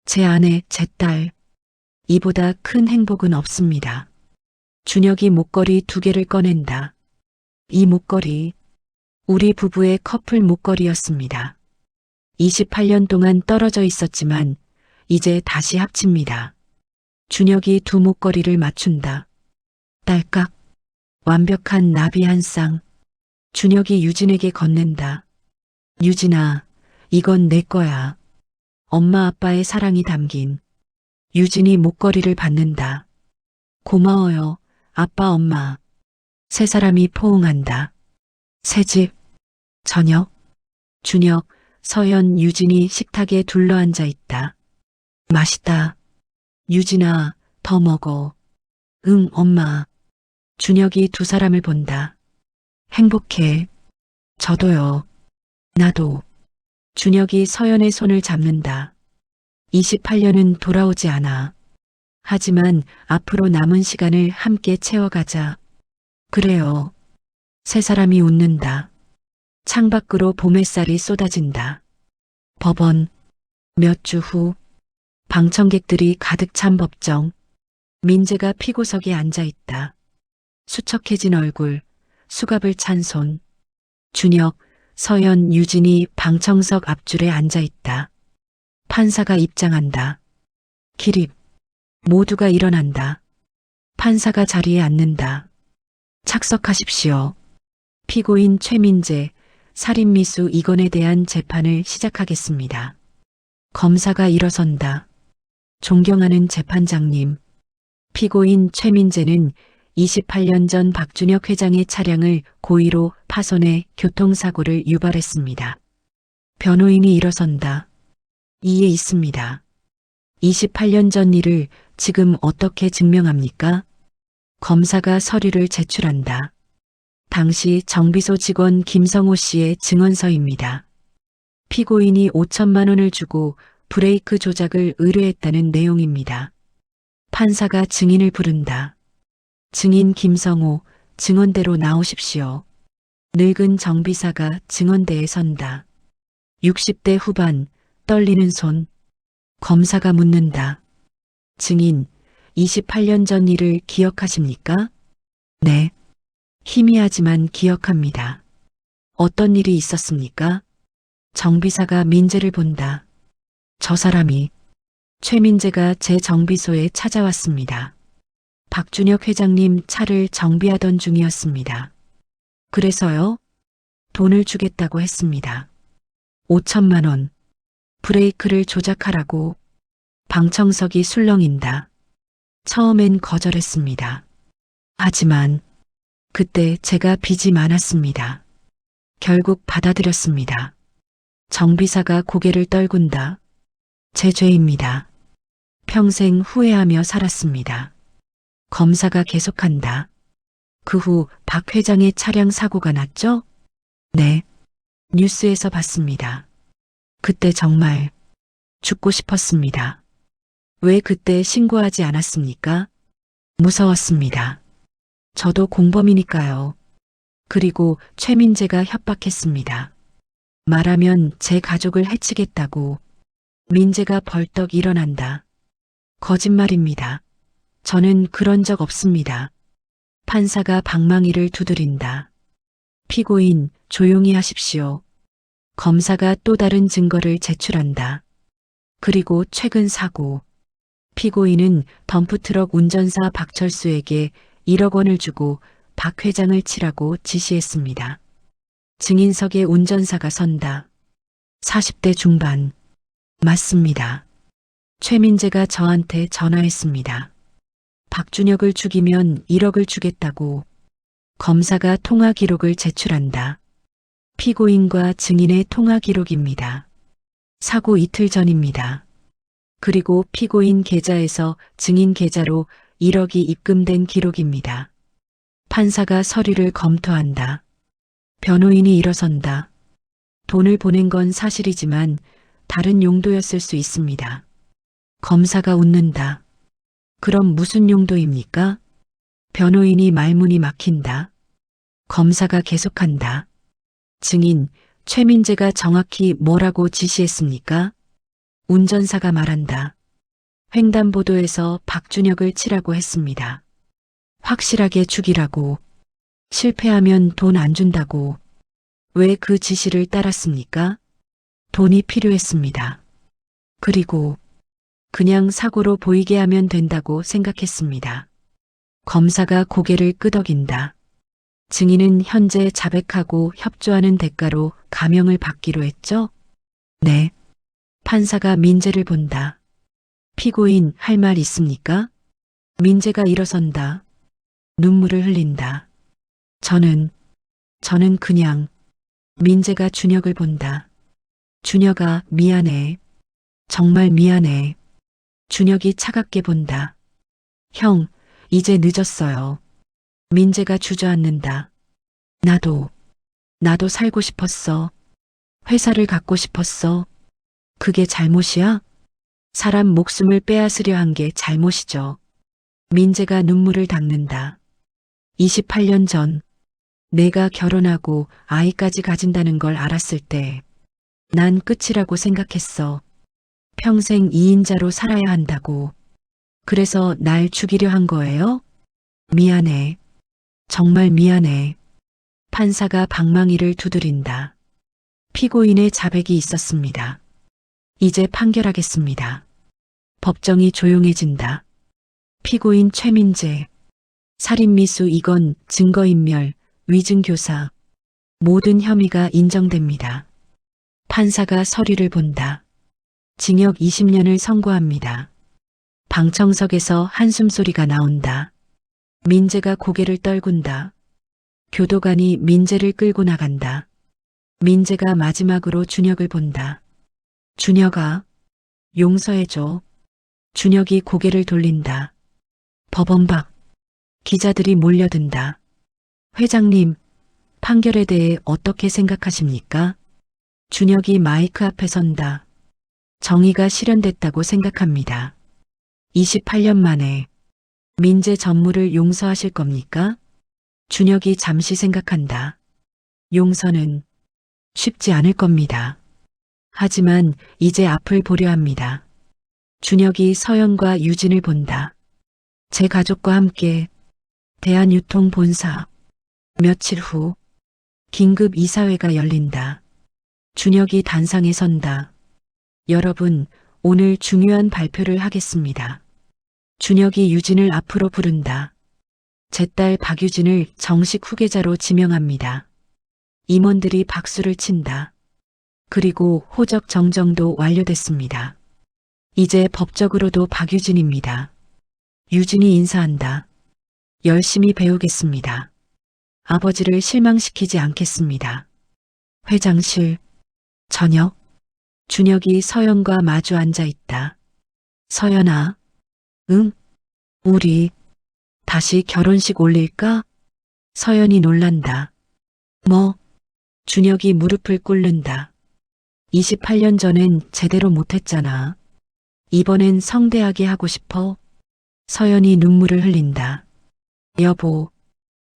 S2: 제 아내, 제 딸. 이보다 큰 행복은 없습니다. 준혁이 목걸이 2개를 꺼낸다. 이 목걸이, 우리 부부의 커플 목걸이였습니다. 28년 동안 떨어져 있었지만 이제 다시 합칩니다. 준혁이 두 목걸이를 맞춘다. 딸깍. 완벽한 나비 한 쌍. 준혁이 유진에게 건넨다. 유진아, 이건 내 거야. 엄마 아빠의 사랑이 담긴. 유진이 목걸이를 받는다. 고마워요, 아빠 엄마. 세 사람이 포옹한다. 새집. 저녁. 준혁, 서연, 유진이 식탁에 둘러앉아 있다. 맛있다. 유진아, 더 먹어. 응, 엄마. 준혁이 두 사람을 본다. 행복해. 저도요. 나도. 준혁이 서연의 손을 잡는다. 28년은 돌아오지 않아. 하지만 앞으로 남은 시간을 함께 채워가자. 그래요. 세 사람이 웃는다. 창밖으로 봄 햇살이 쏟아진다. 법원. 몇 주 후, 방청객들이 가득 찬 법정. 민재가 피고석에 앉아 있다. 수척해진 얼굴, 수갑을 찬 손. 준혁, 서연, 유진이 방청석 앞줄에 앉아 있다. 판사가 입장한다. 기립. 모두가 일어난다. 판사가 자리에 앉는다. 착석하십시오. 피고인 최민재, 살인미수 이건에 대한 재판을 시작하겠습니다. 검사가 일어선다. 존경하는 재판장님. 피고인 최민재는 28년 전 박준혁 회장의 차량을 고의로 파손해 교통사고를 유발했습니다. 변호인이 일어선다. 이에 있습니다. 28년 전 일을 지금 어떻게 증명합니까? 검사가 서류를 제출한다. 당시 정비소 직원 김성호 씨의 증언서입니다. 피고인이 5천만 원을 주고 브레이크 조작을 의뢰했다는 내용입니다. 판사가 증인을 부른다. 증인 김성호, 증언대로 나오십시오. 늙은 정비사가 증언대에 선다. 60대 후반, 떨리는 손. 검사가 묻는다. 증인, 28년 전 일을 기억하십니까? 네. 희미하지만 기억합니다. 어떤 일이 있었습니까? 정비사가 민재를 본다. 저 사람이, 최민재가 제 정비소에 찾아왔습니다. 박준혁 회장님 차를 정비하던 중이었습니다. 그래서요? 돈을 주겠다고 했습니다. 5천만 원. 브레이크를 조작하라고. 방청석이 술렁인다. 처음엔 거절했습니다. 하지만 그때 제가 빚이 많았습니다. 결국 받아들였습니다. 정비사가 고개를 떨군다. 제 죄입니다. 평생 후회하며 살았습니다. 검사가 계속한다. 그 후 박 회장의 차량 사고가 났죠? 네. 뉴스에서 봤습니다. 그때 정말 죽고 싶었습니다. 왜 그때 신고하지 않았습니까? 무서웠습니다. 저도 공범이니까요. 그리고 최민재가 협박했습니다. 말하면 제 가족을 해치겠다고. 민재가 벌떡 일어난다. 거짓말입니다. 저는 그런 적 없습니다. 판사가 방망이를 두드린다. 피고인, 조용히 하십시오. 검사가 또 다른 증거를 제출한다. 그리고 최근 사고. 피고인은 덤프트럭 운전사 박철수에게 1억 원을 주고 박 회장을 치라고 지시했습니다. 증인석에 운전사가 선다. 40대 중반. 맞습니다. 최민재가 저한테 전화했습니다. 박준혁을 죽이면 1억을 주겠다고. 검사가 통화 기록을 제출한다. 피고인과 증인의 통화 기록입니다. 사고 이틀 전입니다. 그리고 피고인 계좌에서 증인 계좌로 1억이 입금된 기록입니다. 판사가 서류를 검토한다. 변호인이 일어선다. 돈을 보낸 건 사실이지만 다른 용도였을 수 있습니다. 검사가 웃는다. 그럼 무슨 용도입니까? 변호인이 말문이 막힌다. 검사가 계속한다. 증인, 최민재가 정확히 뭐라고 지시했습니까? 운전사가 말한다. 횡단보도에서 박준혁을 치라고 했습니다. 확실하게 죽이라고. 실패하면 돈 안 준다고. 왜 그 지시를 따랐습니까? 돈이 필요했습니다. 그리고 그냥 사고로 보이게 하면 된다고 생각했습니다. 검사가 고개를 끄덕인다. 증인은 현재 자백하고 협조하는 대가로 감형을 받기로 했죠? 네. 판사가 민재를 본다. 피고인 할 말 있습니까? 민재가 일어선다. 눈물을 흘린다. 저는 그냥. 민재가 준혁을 본다. 준혁아, 미안해. 정말 미안해. 준혁이 차갑게 본다. 형, 이제 늦었어요. 민재가 주저앉는다. 나도 살고 싶었어. 회사를 갖고 싶었어. 그게 잘못이야? 사람 목숨을 빼앗으려 한 게 잘못이죠. 민재가 눈물을 닦는다. 28년 전, 내가 결혼하고 아이까지 가진다는 걸 알았을 때, 난 끝이라고 생각했어. 평생 2인자로 살아야 한다고. 그래서 날 죽이려 한 거예요? 미안해. 정말 미안해. 판사가 방망이를 두드린다. 피고인의 자백이 있었습니다. 이제 판결하겠습니다. 법정이 조용해진다. 피고인 최민재. 살인미수 이건 증거인멸, 위증교사. 모든 혐의가 인정됩니다. 판사가 서류를 본다. 징역 20년을 선고합니다. 방청석에서 한숨소리가 나온다. 민재가 고개를 떨군다. 교도관이 민재를 끌고 나간다. 민재가 마지막으로 준혁을 본다. 준혁아, 용서해줘. 준혁이 고개를 돌린다. 법원 밖. 기자들이 몰려든다. 회장님, 판결에 대해 어떻게 생각하십니까? 준혁이 마이크 앞에 선다. 정의가 실현됐다고 생각합니다. 28년 만에 민재 전무를 용서하실 겁니까? 준혁이 잠시 생각한다. 용서는 쉽지 않을 겁니다. 하지만 이제 앞을 보려 합니다. 준혁이 서연과 유진을 본다. 제 가족과 함께 대한유통본사. 며칠 후 긴급 이사회가 열린다. 준혁이 단상에 선다. 여러분, 오늘 중요한 발표를 하겠습니다. 준혁이 유진을 앞으로 부른다. 제 딸 박유진을 정식 후계자로 지명합니다. 임원들이 박수를 친다. 그리고 호적 정정도 완료됐습니다. 이제 법적으로도 박유진입니다. 유진이 인사한다. 열심히 배우겠습니다. 아버지를 실망시키지 않겠습니다. 회장실, 저녁. 준혁이 서연과 마주 앉아 있다. 서연아, 응? 우리 다시 결혼식 올릴까? 서연이 놀란다. 뭐? 준혁이 무릎을 꿇는다. 28년 전엔 제대로 못했잖아. 이번엔 성대하게 하고 싶어? 서연이 눈물을 흘린다. 여보,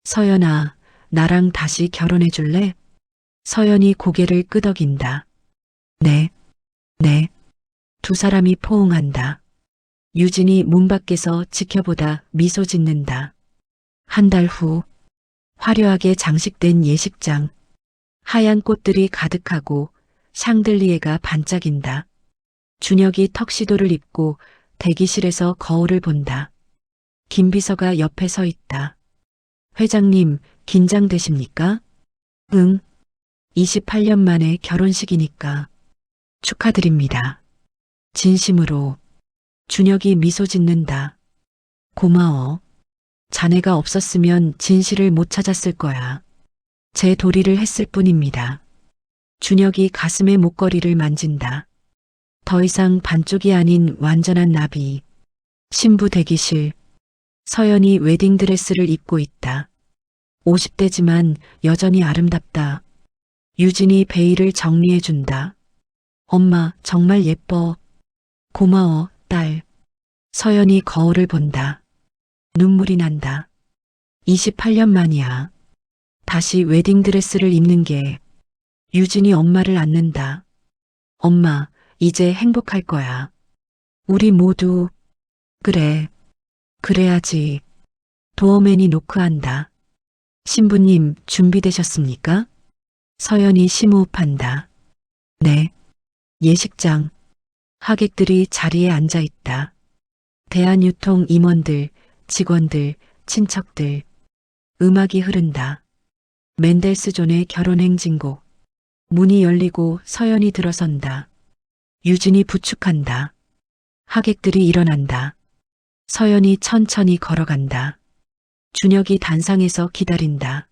S2: 서연아, 나랑 다시 결혼해 줄래? 서연이 고개를 끄덕인다. 네. 두 사람이 포옹한다. 유진이 문 밖에서 지켜보다 미소 짓는다. 한 달 후, 화려하게 장식된 예식장. 하얀 꽃들이 가득하고 샹들리에가 반짝인다. 준혁이 턱시도를 입고 대기실에서 거울을 본다. 김 비서가 옆에 서 있다. 회장님, 긴장되십니까? 응. 28년 만에 결혼식이니까. 축하드립니다. 진심으로. 준혁이 미소 짓는다. 고마워. 자네가 없었으면 진실을 못 찾았을 거야. 제 도리를 했을 뿐입니다. 준혁이 가슴의 목걸이를 만진다. 더 이상 반쪽이 아닌 완전한 나비. 신부 대기실. 서연이 웨딩드레스를 입고 있다. 50대지만 여전히 아름답다. 유진이 베일을 정리해준다. 엄마, 정말 예뻐. 고마워, 딸. 서연이 거울을 본다. 눈물이 난다. 28년 만이야. 다시 웨딩드레스를 입는 게. 유진이 엄마를 안는다. 엄마, 이제 행복할 거야. 우리 모두. 그래. 그래야지. 도어맨이 노크한다. 신부님, 준비되셨습니까? 서연이 심호흡한다. 네. 예식장. 하객들이 자리에 앉아 있다. 대한유통 임원들, 직원들, 친척들. 음악이 흐른다. 멘델스존의 결혼행진곡. 문이 열리고 서연이 들어선다. 유진이 부축한다. 하객들이 일어난다. 서연이 천천히 걸어간다. 준혁이 단상에서 기다린다.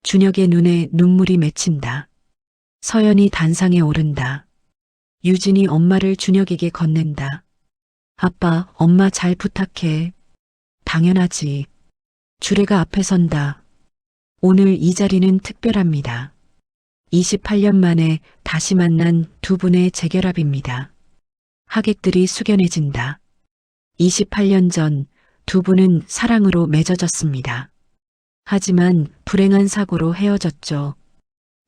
S2: 준혁의 눈에 눈물이 맺힌다. 서연이 단상에 오른다. 유진이 엄마를 준혁에게 건넨다. 아빠, 엄마 잘 부탁해. 당연하지. 주례가 앞에 선다. 오늘 이 자리는 특별합니다. 28년 만에 다시 만난 두 분의 재결합입니다. 하객들이 숙연해진다. 28년 전 두 분은 사랑으로 맺어졌습니다. 하지만 불행한 사고로 헤어졌죠.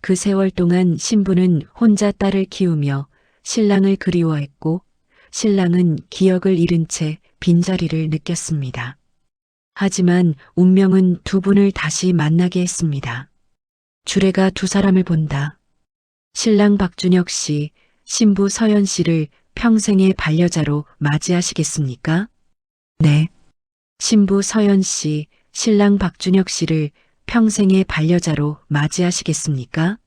S2: 그 세월 동안 신부는 혼자 딸을 키우며 신랑을 그리워했고 신랑은 기억을 잃은 채 빈자리를 느꼈습니다. 하지만 운명은 두 분을 다시 만나게 했습니다. 주례가 두 사람을 본다. 신랑 박준혁 씨, 신부 서연 씨를 평생의 반려자로 맞이하시겠습니까? 네. 신부 서연 씨, 신랑 박준혁 씨를 평생의 반려자로 맞이하시겠습니까?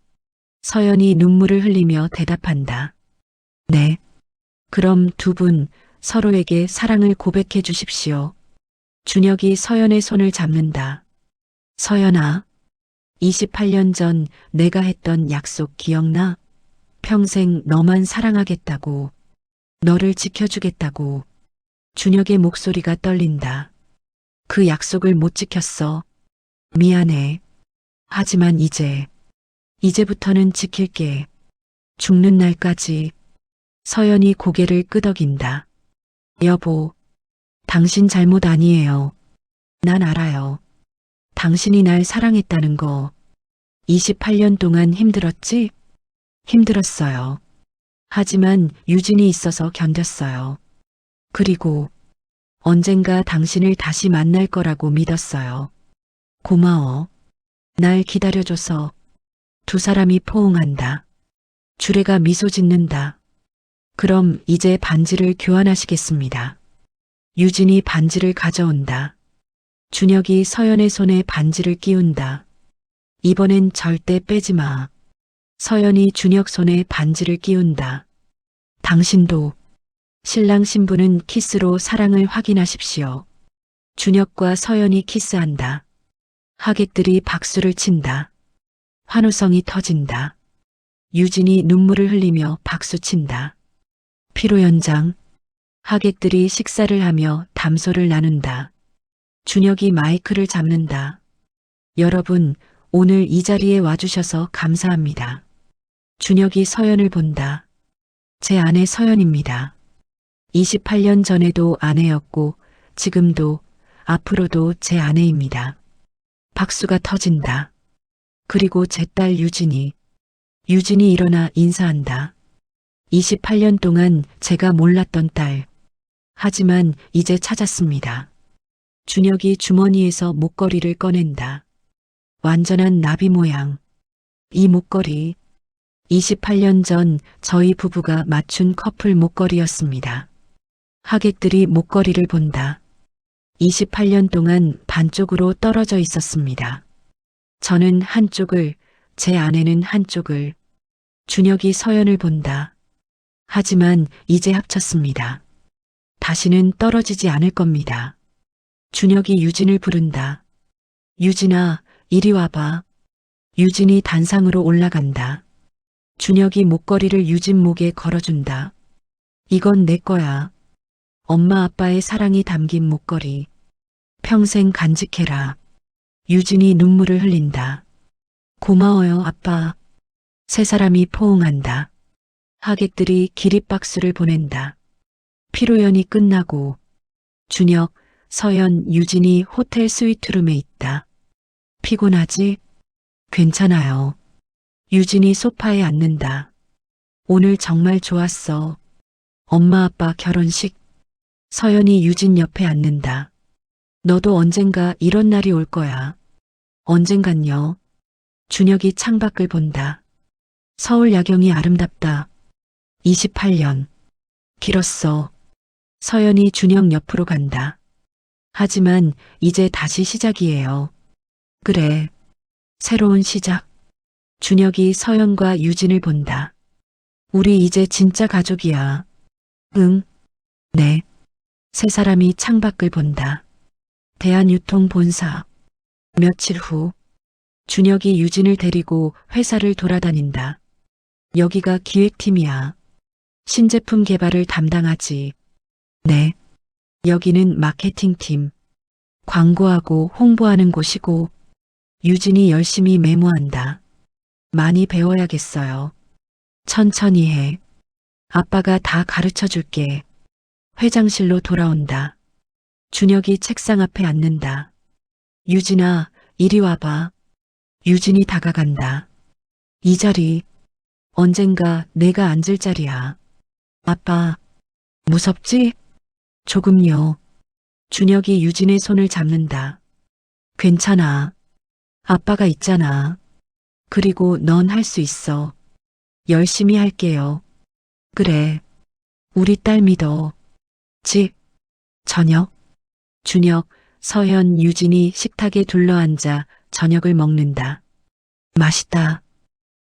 S2: 서연이 눈물을 흘리며 대답한다. 네. 그럼 두 분 서로에게 사랑을 고백해 주십시오. 준혁이 서연의 손을 잡는다. 서연아, 28년 전 내가 했던 약속 기억나? 평생 너만 사랑하겠다고, 너를 지켜주겠다고. 준혁의 목소리가 떨린다. 그 약속을 못 지켰어. 미안해. 하지만 이제부터는 지킬게. 죽는 날까지. 서연이 고개를 끄덕인다. 여보, 당신 잘못 아니에요. 난 알아요. 당신이 날 사랑했다는 거. 28년 동안 힘들었지? 힘들었어요. 하지만 유진이 있어서 견뎠어요. 그리고 언젠가 당신을 다시 만날 거라고 믿었어요. 고마워. 날 기다려줘서. 두 사람이 포옹한다. 주례가 미소 짓는다. 그럼 이제 반지를 교환하시겠습니다. 유진이 반지를 가져온다. 준혁이 서연의 손에 반지를 끼운다. 이번엔 절대 빼지 마. 서연이 준혁 손에 반지를 끼운다. 당신도. 신랑 신부는 키스로 사랑을 확인하십시오. 준혁과 서연이 키스한다. 하객들이 박수를 친다. 환호성이 터진다. 유진이 눈물을 흘리며 박수친다. 피로 연장. 하객들이 식사를 하며 담소를 나눈다. 준혁이 마이크를 잡는다. 여러분, 오늘 이 자리에 와주셔서 감사합니다. 준혁이 서연을 본다. 제 아내 서연입니다. 28년 전에도 아내였고 지금도 앞으로도 제 아내입니다. 박수가 터진다. 그리고 제 딸 유진이 일어나 인사한다. 28년 동안 제가 몰랐던 딸. 하지만 이제 찾았습니다. 준혁이 주머니에서 목걸이를 꺼낸다. 완전한 나비 모양. 이 목걸이 28년 전 저희 부부가 맞춘 커플 목걸이였습니다. 하객들이 목걸이를 본다. 28년 동안 반쪽으로 떨어져 있었습니다. 저는 한쪽을, 제 아내는 한쪽을, 준혁이 서연을 본다. 하지만 이제 합쳤습니다. 다시는 떨어지지 않을 겁니다. 준혁이 유진을 부른다. 유진아, 이리 와봐. 유진이 단상으로 올라간다. 준혁이 목걸이를 유진 목에 걸어준다. 이건 내 거야. 엄마 아빠의 사랑이 담긴 목걸이. 평생 간직해라. 유진이 눈물을 흘린다. 고마워요, 아빠. 세 사람이 포옹한다. 하객들이 기립박수를 보낸다. 피로연이 끝나고 준혁, 서연, 유진이 호텔 스위트룸에 있다. 피곤하지? 괜찮아요. 유진이 소파에 앉는다. 오늘 정말 좋았어. 엄마 아빠 결혼식. 서연이 유진 옆에 앉는다. 너도 언젠가 이런 날이 올 거야. 언젠간요. 준혁이 창밖을 본다. 서울 야경이 아름답다. 28년. 길었어. 서연이 준혁 옆으로 간다. 하지만 이제 다시 시작이에요. 그래. 새로운 시작. 준혁이 서연과 유진을 본다. 우리 이제 진짜 가족이야. 응. 네. 세 사람이 창밖을 본다. 대한유통본사. 며칠 후 준혁이 유진을 데리고 회사를 돌아다닌다. 여기가 기획팀이야. 신제품 개발을 담당하지. 네. 여기는 마케팅팀. 광고하고 홍보하는 곳이고 유진이 열심히 메모한다. 많이 배워야겠어요. 천천히 해. 아빠가 다 가르쳐 줄게. 회장실로 돌아온다. 준혁이 책상 앞에 앉는다. 유진아, 이리 와봐. 유진이 다가간다. 이 자리, 언젠가 내가 앉을 자리야. 아빠, 무섭지? 조금요. 준혁이 유진의 손을 잡는다. 괜찮아. 아빠가 있잖아. 그리고 넌 할 수 있어. 열심히 할게요. 그래. 우리 딸 믿어. 집, 저녁. 준혁, 서현, 유진이 식탁에 둘러앉아 저녁을 먹는다. 맛있다.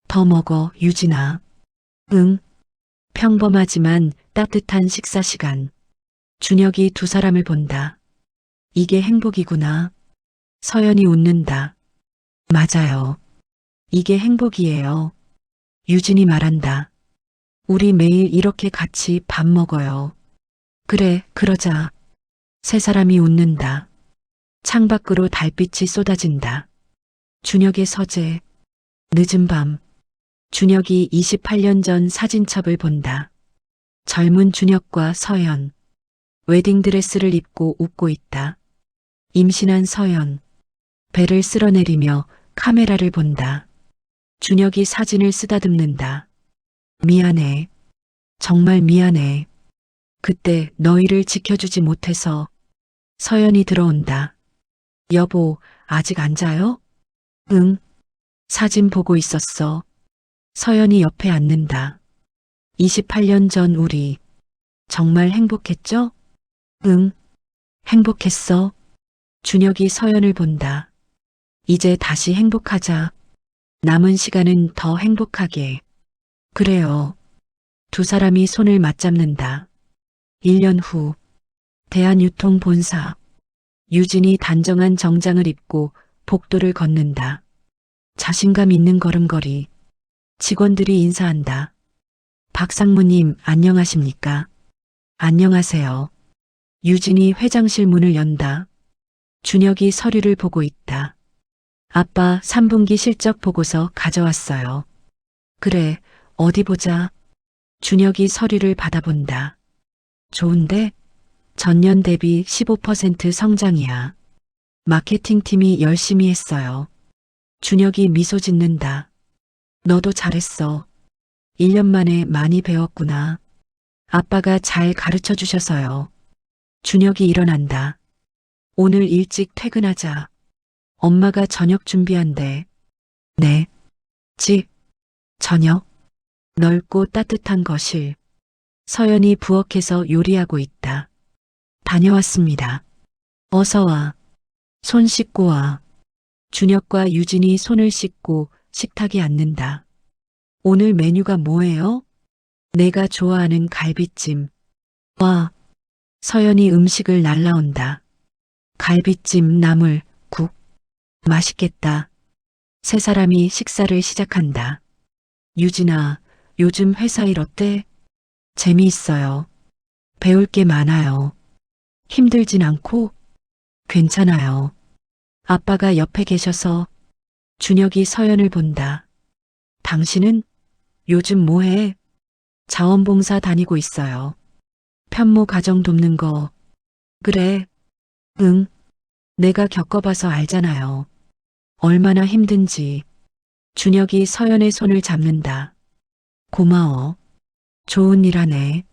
S2: 더 먹어, 유진아. 응. 평범하지만 따뜻한 식사 시간. 준혁이 두 사람을 본다. 이게 행복이구나. 서연이 웃는다. 맞아요. 이게 행복이에요. 유진이 말한다. 우리 매일 이렇게 같이 밥 먹어요. 그래, 그러자. 세 사람이 웃는다. 창밖으로 달빛이 쏟아진다. 준혁의 서재. 늦은 밤. 준혁이 28년 전 사진첩을 본다. 젊은 준혁과 서연. 웨딩드레스를 입고 웃고 있다. 임신한 서연. 배를 쓸어내리며 카메라를 본다. 준혁이 사진을 쓰다듬는다. 미안해. 정말 미안해. 그때 너희를 지켜주지 못해서. 서연이 들어온다. 여보, 아직 안 자요? 응. 사진 보고 있었어. 서연이 옆에 앉는다. 28년 전 우리. 정말 행복했죠? 응. 행복했어. 준혁이 서연을 본다. 이제 다시 행복하자. 남은 시간은 더 행복하게. 그래요. 두 사람이 손을 맞잡는다. 1년 후. 대한유통본사. 유진이 단정한 정장을 입고 복도를 걷는다. 자신감 있는 걸음걸이. 직원들이 인사한다. 박상무님, 안녕하십니까? 안녕하세요. 유진이 회장실 문을 연다. 준혁이 서류를 보고 있다. 아빠 3분기 실적 보고서 가져왔어요. 그래, 어디 보자. 준혁이 서류를 받아본다. 좋은데? 전년 대비 15% 성장이야. 마케팅팀이 열심히 했어요. 준혁이 미소 짓는다. 너도 잘했어. 1년 만에 많이 배웠구나. 아빠가 잘 가르쳐 주셔서요. 준혁이 일어난다. 오늘 일찍 퇴근하자. 엄마가 저녁 준비한대. 네. 집, 저녁. 넓고 따뜻한 거실. 서연이 부엌에서 요리하고 있다. 다녀왔습니다. 어서 와. 손 씻고 와. 준혁과 유진이 손을 씻고 식탁에 앉는다. 오늘 메뉴가 뭐예요? 내가 좋아하는 갈비찜. 와. 서연이 음식을 날라온다. 갈비찜, 나물, 국. 맛있겠다. 세 사람이 식사를 시작한다. 유진아, 요즘 회사 일 어때? 재미있어요. 배울 게 많아요. 힘들진 않고? 괜찮아요. 아빠가 옆에 계셔서. 준혁이 서연을 본다. 당신은 요즘 뭐해? 자원봉사 다니고 있어요. 편모 가정 돕는 거. 그래. 응. 내가 겪어봐서 알잖아요. 얼마나 힘든지. 준혁이 서연의 손을 잡는다. 고마워. 좋은 일 하네.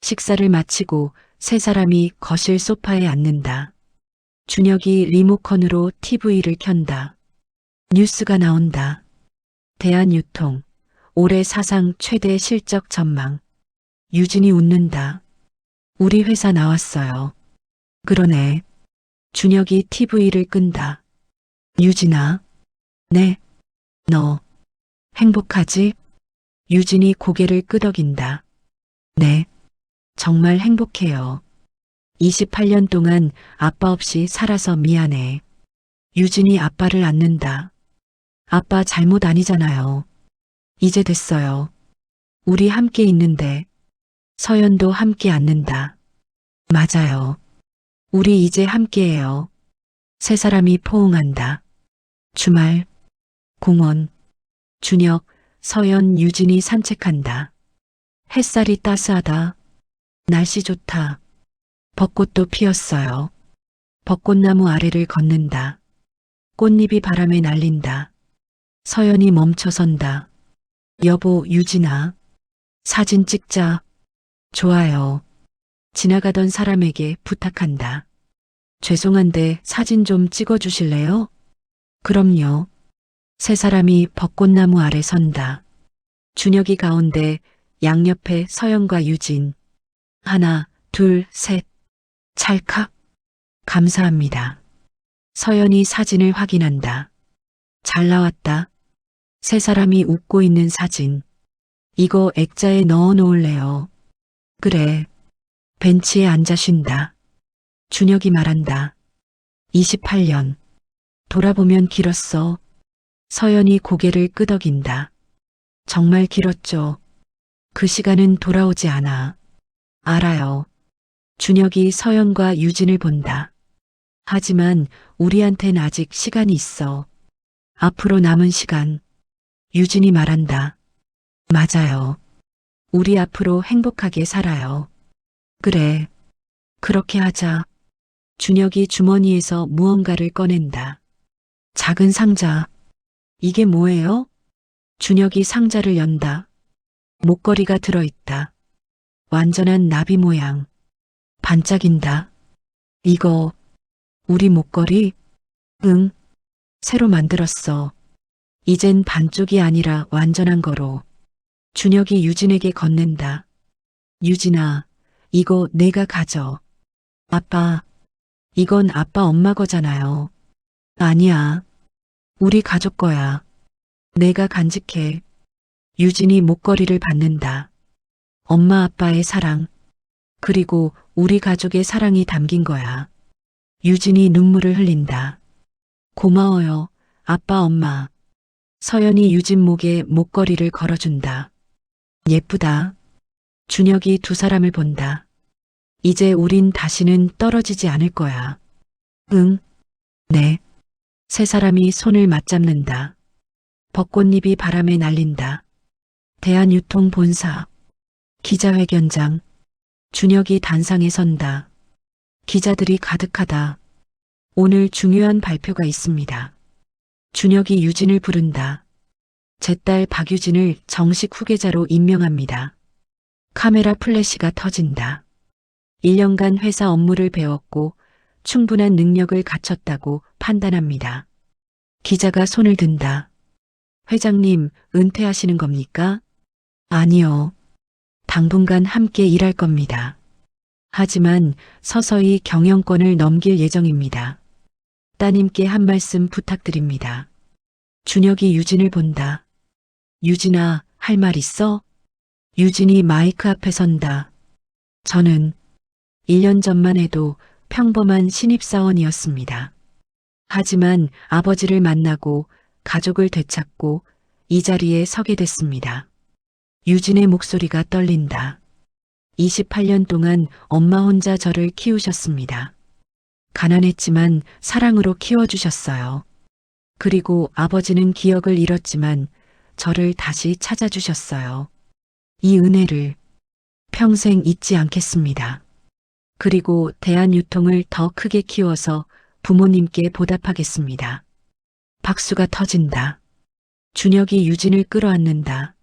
S2: 식사를 마치고 세 사람이 거실 소파에 앉는다. 준혁이 리모컨으로 TV를 켠다. 뉴스가 나온다. 대한유통. 올해 사상 최대 실적 전망. 유진이 웃는다. 우리 회사 나왔어요. 그러네. 준혁이 TV를 끈다. 유진아. 네. 너 행복하지? 유진이 고개를 끄덕인다. 네. 정말 행복해요. 28년 동안 아빠 없이 살아서 미안해. 유진이 아빠를 안는다. 아빠 잘못 아니잖아요. 이제 됐어요. 우리 함께 있는데. 서연도 함께 앉는다. 맞아요. 우리 이제 함께해요. 세 사람이 포옹한다. 주말, 공원, 준혁, 서연, 유진이 산책한다. 햇살이 따스하다. 날씨 좋다. 벚꽃도 피었어요. 벚꽃나무 아래를 걷는다. 꽃잎이 바람에 날린다. 서연이 멈춰선다. 여보, 유진아. 사진 찍자. 좋아요. 지나가던 사람에게 부탁한다. 죄송한데 사진 좀 찍어주실래요? 그럼요. 세 사람이 벚꽃나무 아래 선다. 준혁이 가운데, 양옆에 서연과 유진. 하나, 둘, 셋. 찰칵. 감사합니다. 서연이 사진을 확인한다. 잘 나왔다. 세 사람이 웃고 있는 사진. 이거 액자에 넣어 놓을래요. 그래. 벤치에 앉아 쉰다. 준혁이 말한다. 28년. 돌아보면 길었어. 서연이 고개를 끄덕인다. 정말 길었죠. 그 시간은 돌아오지 않아. 알아요. 준혁이 서연과 유진을 본다. 하지만 우리한텐 아직 시간이 있어. 앞으로 남은 시간. 유진이 말한다. 맞아요. 우리 앞으로 행복하게 살아요. 그래. 그렇게 하자. 준혁이 주머니에서 무언가를 꺼낸다. 작은 상자. 이게 뭐예요? 준혁이 상자를 연다. 목걸이가 들어있다. 완전한 나비 모양. 반짝인다. 이거 우리 목걸이? 응. 새로 만들었어. 이젠 반쪽이 아니라 완전한 거로. 준혁이 유진에게 건넨다. 유진아, 이거 내가 가져. 아빠, 이건 아빠 엄마 거잖아요. 아니야. 우리 가족 거야. 내가 간직해. 유진이 목걸이를 받는다. 엄마 아빠의 사랑, 그리고 우리 가족의 사랑이 담긴 거야. 유진이 눈물을 흘린다. 고마워요, 아빠 엄마. 서연이 유진 목에 목걸이를 걸어준다. 예쁘다. 준혁이 두 사람을 본다. 이제 우린 다시는 떨어지지 않을 거야. 응. 네. 세 사람이 손을 맞잡는다. 벚꽃잎이 바람에 날린다. 대한유통 본사. 기자회견장. 준혁이 단상에 선다. 기자들이 가득하다. 오늘 중요한 발표가 있습니다. 준혁이 유진을 부른다. 제 딸 박유진을 정식 후계자로 임명합니다. 카메라 플래시가 터진다. 1년간 회사 업무를 배웠고 충분한 능력을 갖췄다고 판단합니다. 기자가 손을 든다. 회장님, 은퇴하시는 겁니까? 아니요. 당분간 함께 일할 겁니다. 하지만 서서히 경영권을 넘길 예정입니다. 따님께 한 말씀 부탁드립니다. 준혁이 유진을 본다. 유진아, 할 말 있어? 유진이 마이크 앞에 선다. 저는 1년 전만 해도 평범한 신입사원이었습니다. 하지만 아버지를 만나고 가족을 되찾고 이 자리에 서게 됐습니다. 유진의 목소리가 떨린다. 28년 동안 엄마 혼자 저를 키우셨습니다. 가난했지만 사랑으로 키워주셨어요. 그리고 아버지는 기억을 잃었지만 저를 다시 찾아주셨어요. 이 은혜를 평생 잊지 않겠습니다. 그리고 대한유통을 더 크게 키워서 부모님께 보답하겠습니다. 박수가 터진다. 준혁이 유진을 끌어안는다.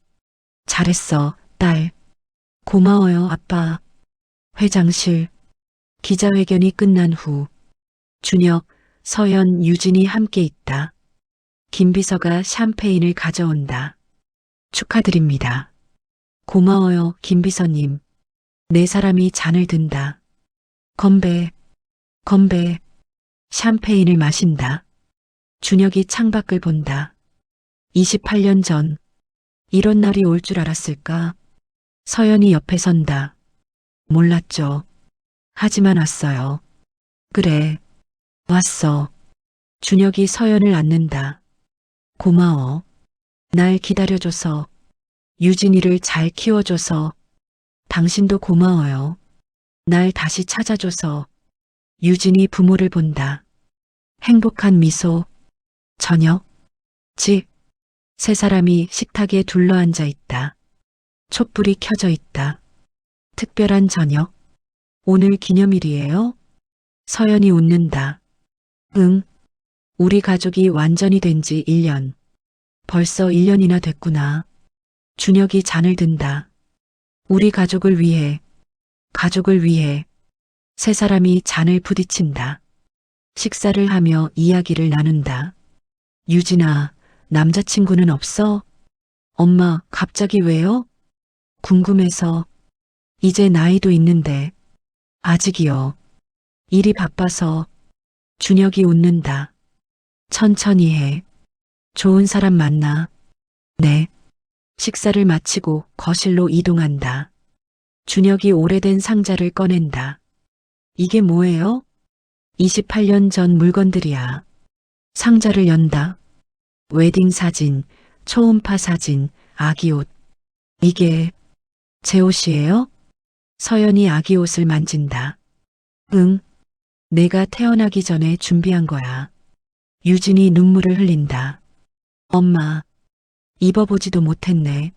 S2: 잘했어, 딸. 고마워요, 아빠. 회장실. 기자회견이 끝난 후 준혁, 서연, 유진이 함께 있다. 김 비서가 샴페인을 가져온다. 축하드립니다. 고마워요, 김 비서님. 네 사람이 잔을 든다. 건배, 건배. 샴페인을 마신다. 준혁이 창밖을 본다. 28년 전, 이런 날이 올 줄 알았을까? 서연이 옆에 선다. 몰랐죠. 하지만 왔어요. 그래, 왔어. 준혁이 서연을 안는다. 고마워. 날 기다려줘서, 유진이를 잘 키워줘서, 당신도 고마워요. 날 다시 찾아줘서, 유진이 부모를 본다. 행복한 미소. 저녁. 집. 세 사람이 식탁에 둘러앉아 있다. 촛불이 켜져 있다. 특별한 저녁. 오늘 기념일이에요? 서연이 웃는다. 응. 우리 가족이 완전히 된 지 1년. 벌써 1년이나 됐구나. 준혁이 잔을 든다. 우리 가족을 위해, 가족을 위해. 세 사람이 잔을 부딪힌다. 식사를 하며 이야기를 나눈다. 유진아, 남자친구는 없어? 엄마, 갑자기 왜요? 궁금해서. 이제 나이도 있는데. 아직이요. 일이 바빠서. 준혁이 웃는다. 천천히 해. 좋은 사람 만나. 네. 식사를 마치고 거실로 이동한다. 준혁이 오래된 상자를 꺼낸다. 이게 뭐예요? 28년 전 물건들이야. 상자를 연다. 웨딩 사진, 초음파 사진, 아기 옷. 이게 제 옷이에요? 서연이 아기 옷을 만진다. 응. 내가 태어나기 전에 준비한 거야. 유진이 눈물을 흘린다. 엄마, 입어보지도 못했네.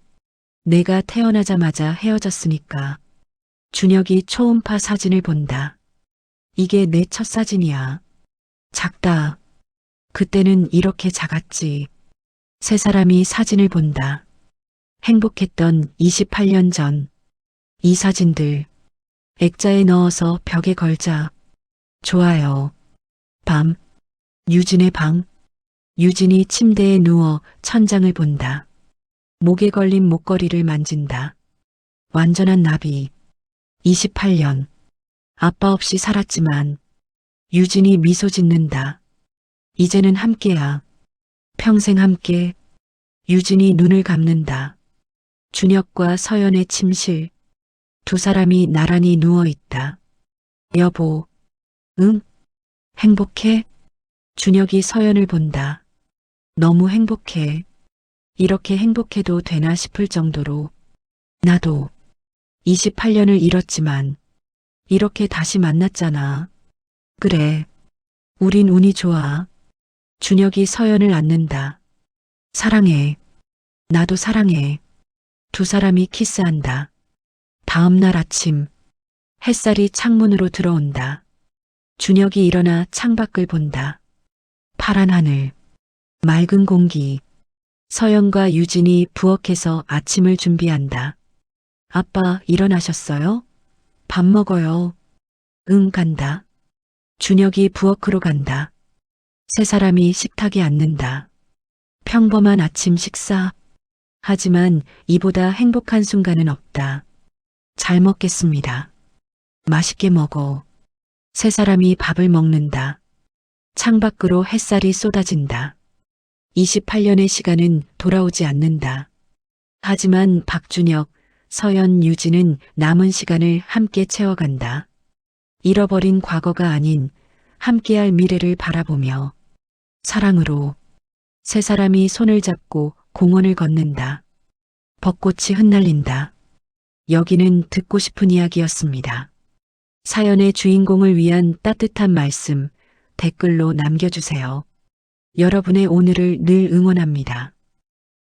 S2: 내가 태어나자마자 헤어졌으니까. 준혁이 초음파 사진을 본다. 이게 내 첫 사진이야. 작다. 그때는 이렇게 작았지. 세 사람이 사진을 본다. 행복했던 28년 전. 이 사진들. 액자에 넣어서 벽에 걸자. 좋아요. 밤. 유진의 방. 유진이 침대에 누워 천장을 본다. 목에 걸린 목걸이를 만진다. 완전한 나비. 28년. 아빠 없이 살았지만 유진이 미소 짓는다. 이제는 함께야. 평생 함께. 유진이 눈을 감는다. 준혁과 서연의 침실. 두 사람이 나란히 누워 있다. 여보. 응? 행복해? 준혁이 서연을 본다. 너무 행복해. 이렇게 행복해도 되나 싶을 정도로. 나도 28년을 잃었지만 이렇게 다시 만났잖아. 그래. 우린 운이 좋아. 준혁이 서연을 안는다. 사랑해. 나도 사랑해. 두 사람이 키스한다. 다음 날 아침. 햇살이 창문으로 들어온다. 준혁이 일어나 창밖을 본다. 파란 하늘. 맑은 공기. 서연과 유진이 부엌에서 아침을 준비한다. 아빠 일어나셨어요? 밥 먹어요. 응, 간다. 준혁이 부엌으로 간다. 세 사람이 식탁에 앉는다. 평범한 아침 식사. 하지만 이보다 행복한 순간은 없다. 잘 먹겠습니다. 맛있게 먹어. 세 사람이 밥을 먹는다. 창밖으로 햇살이 쏟아진다. 28년의 시간은 돌아오지 않는다. 하지만 박준혁, 서연, 유진은 남은 시간을 함께 채워간다. 잃어버린 과거가 아닌 함께할 미래를 바라보며 사랑으로 세 사람이 손을 잡고 공원을 걷는다. 벚꽃이 흩날린다. 여기는 듣고 싶은 이야기였습니다. 사연의 주인공을 위한 따뜻한 말씀 댓글로 남겨주세요. 여러분의 오늘을 늘 응원합니다.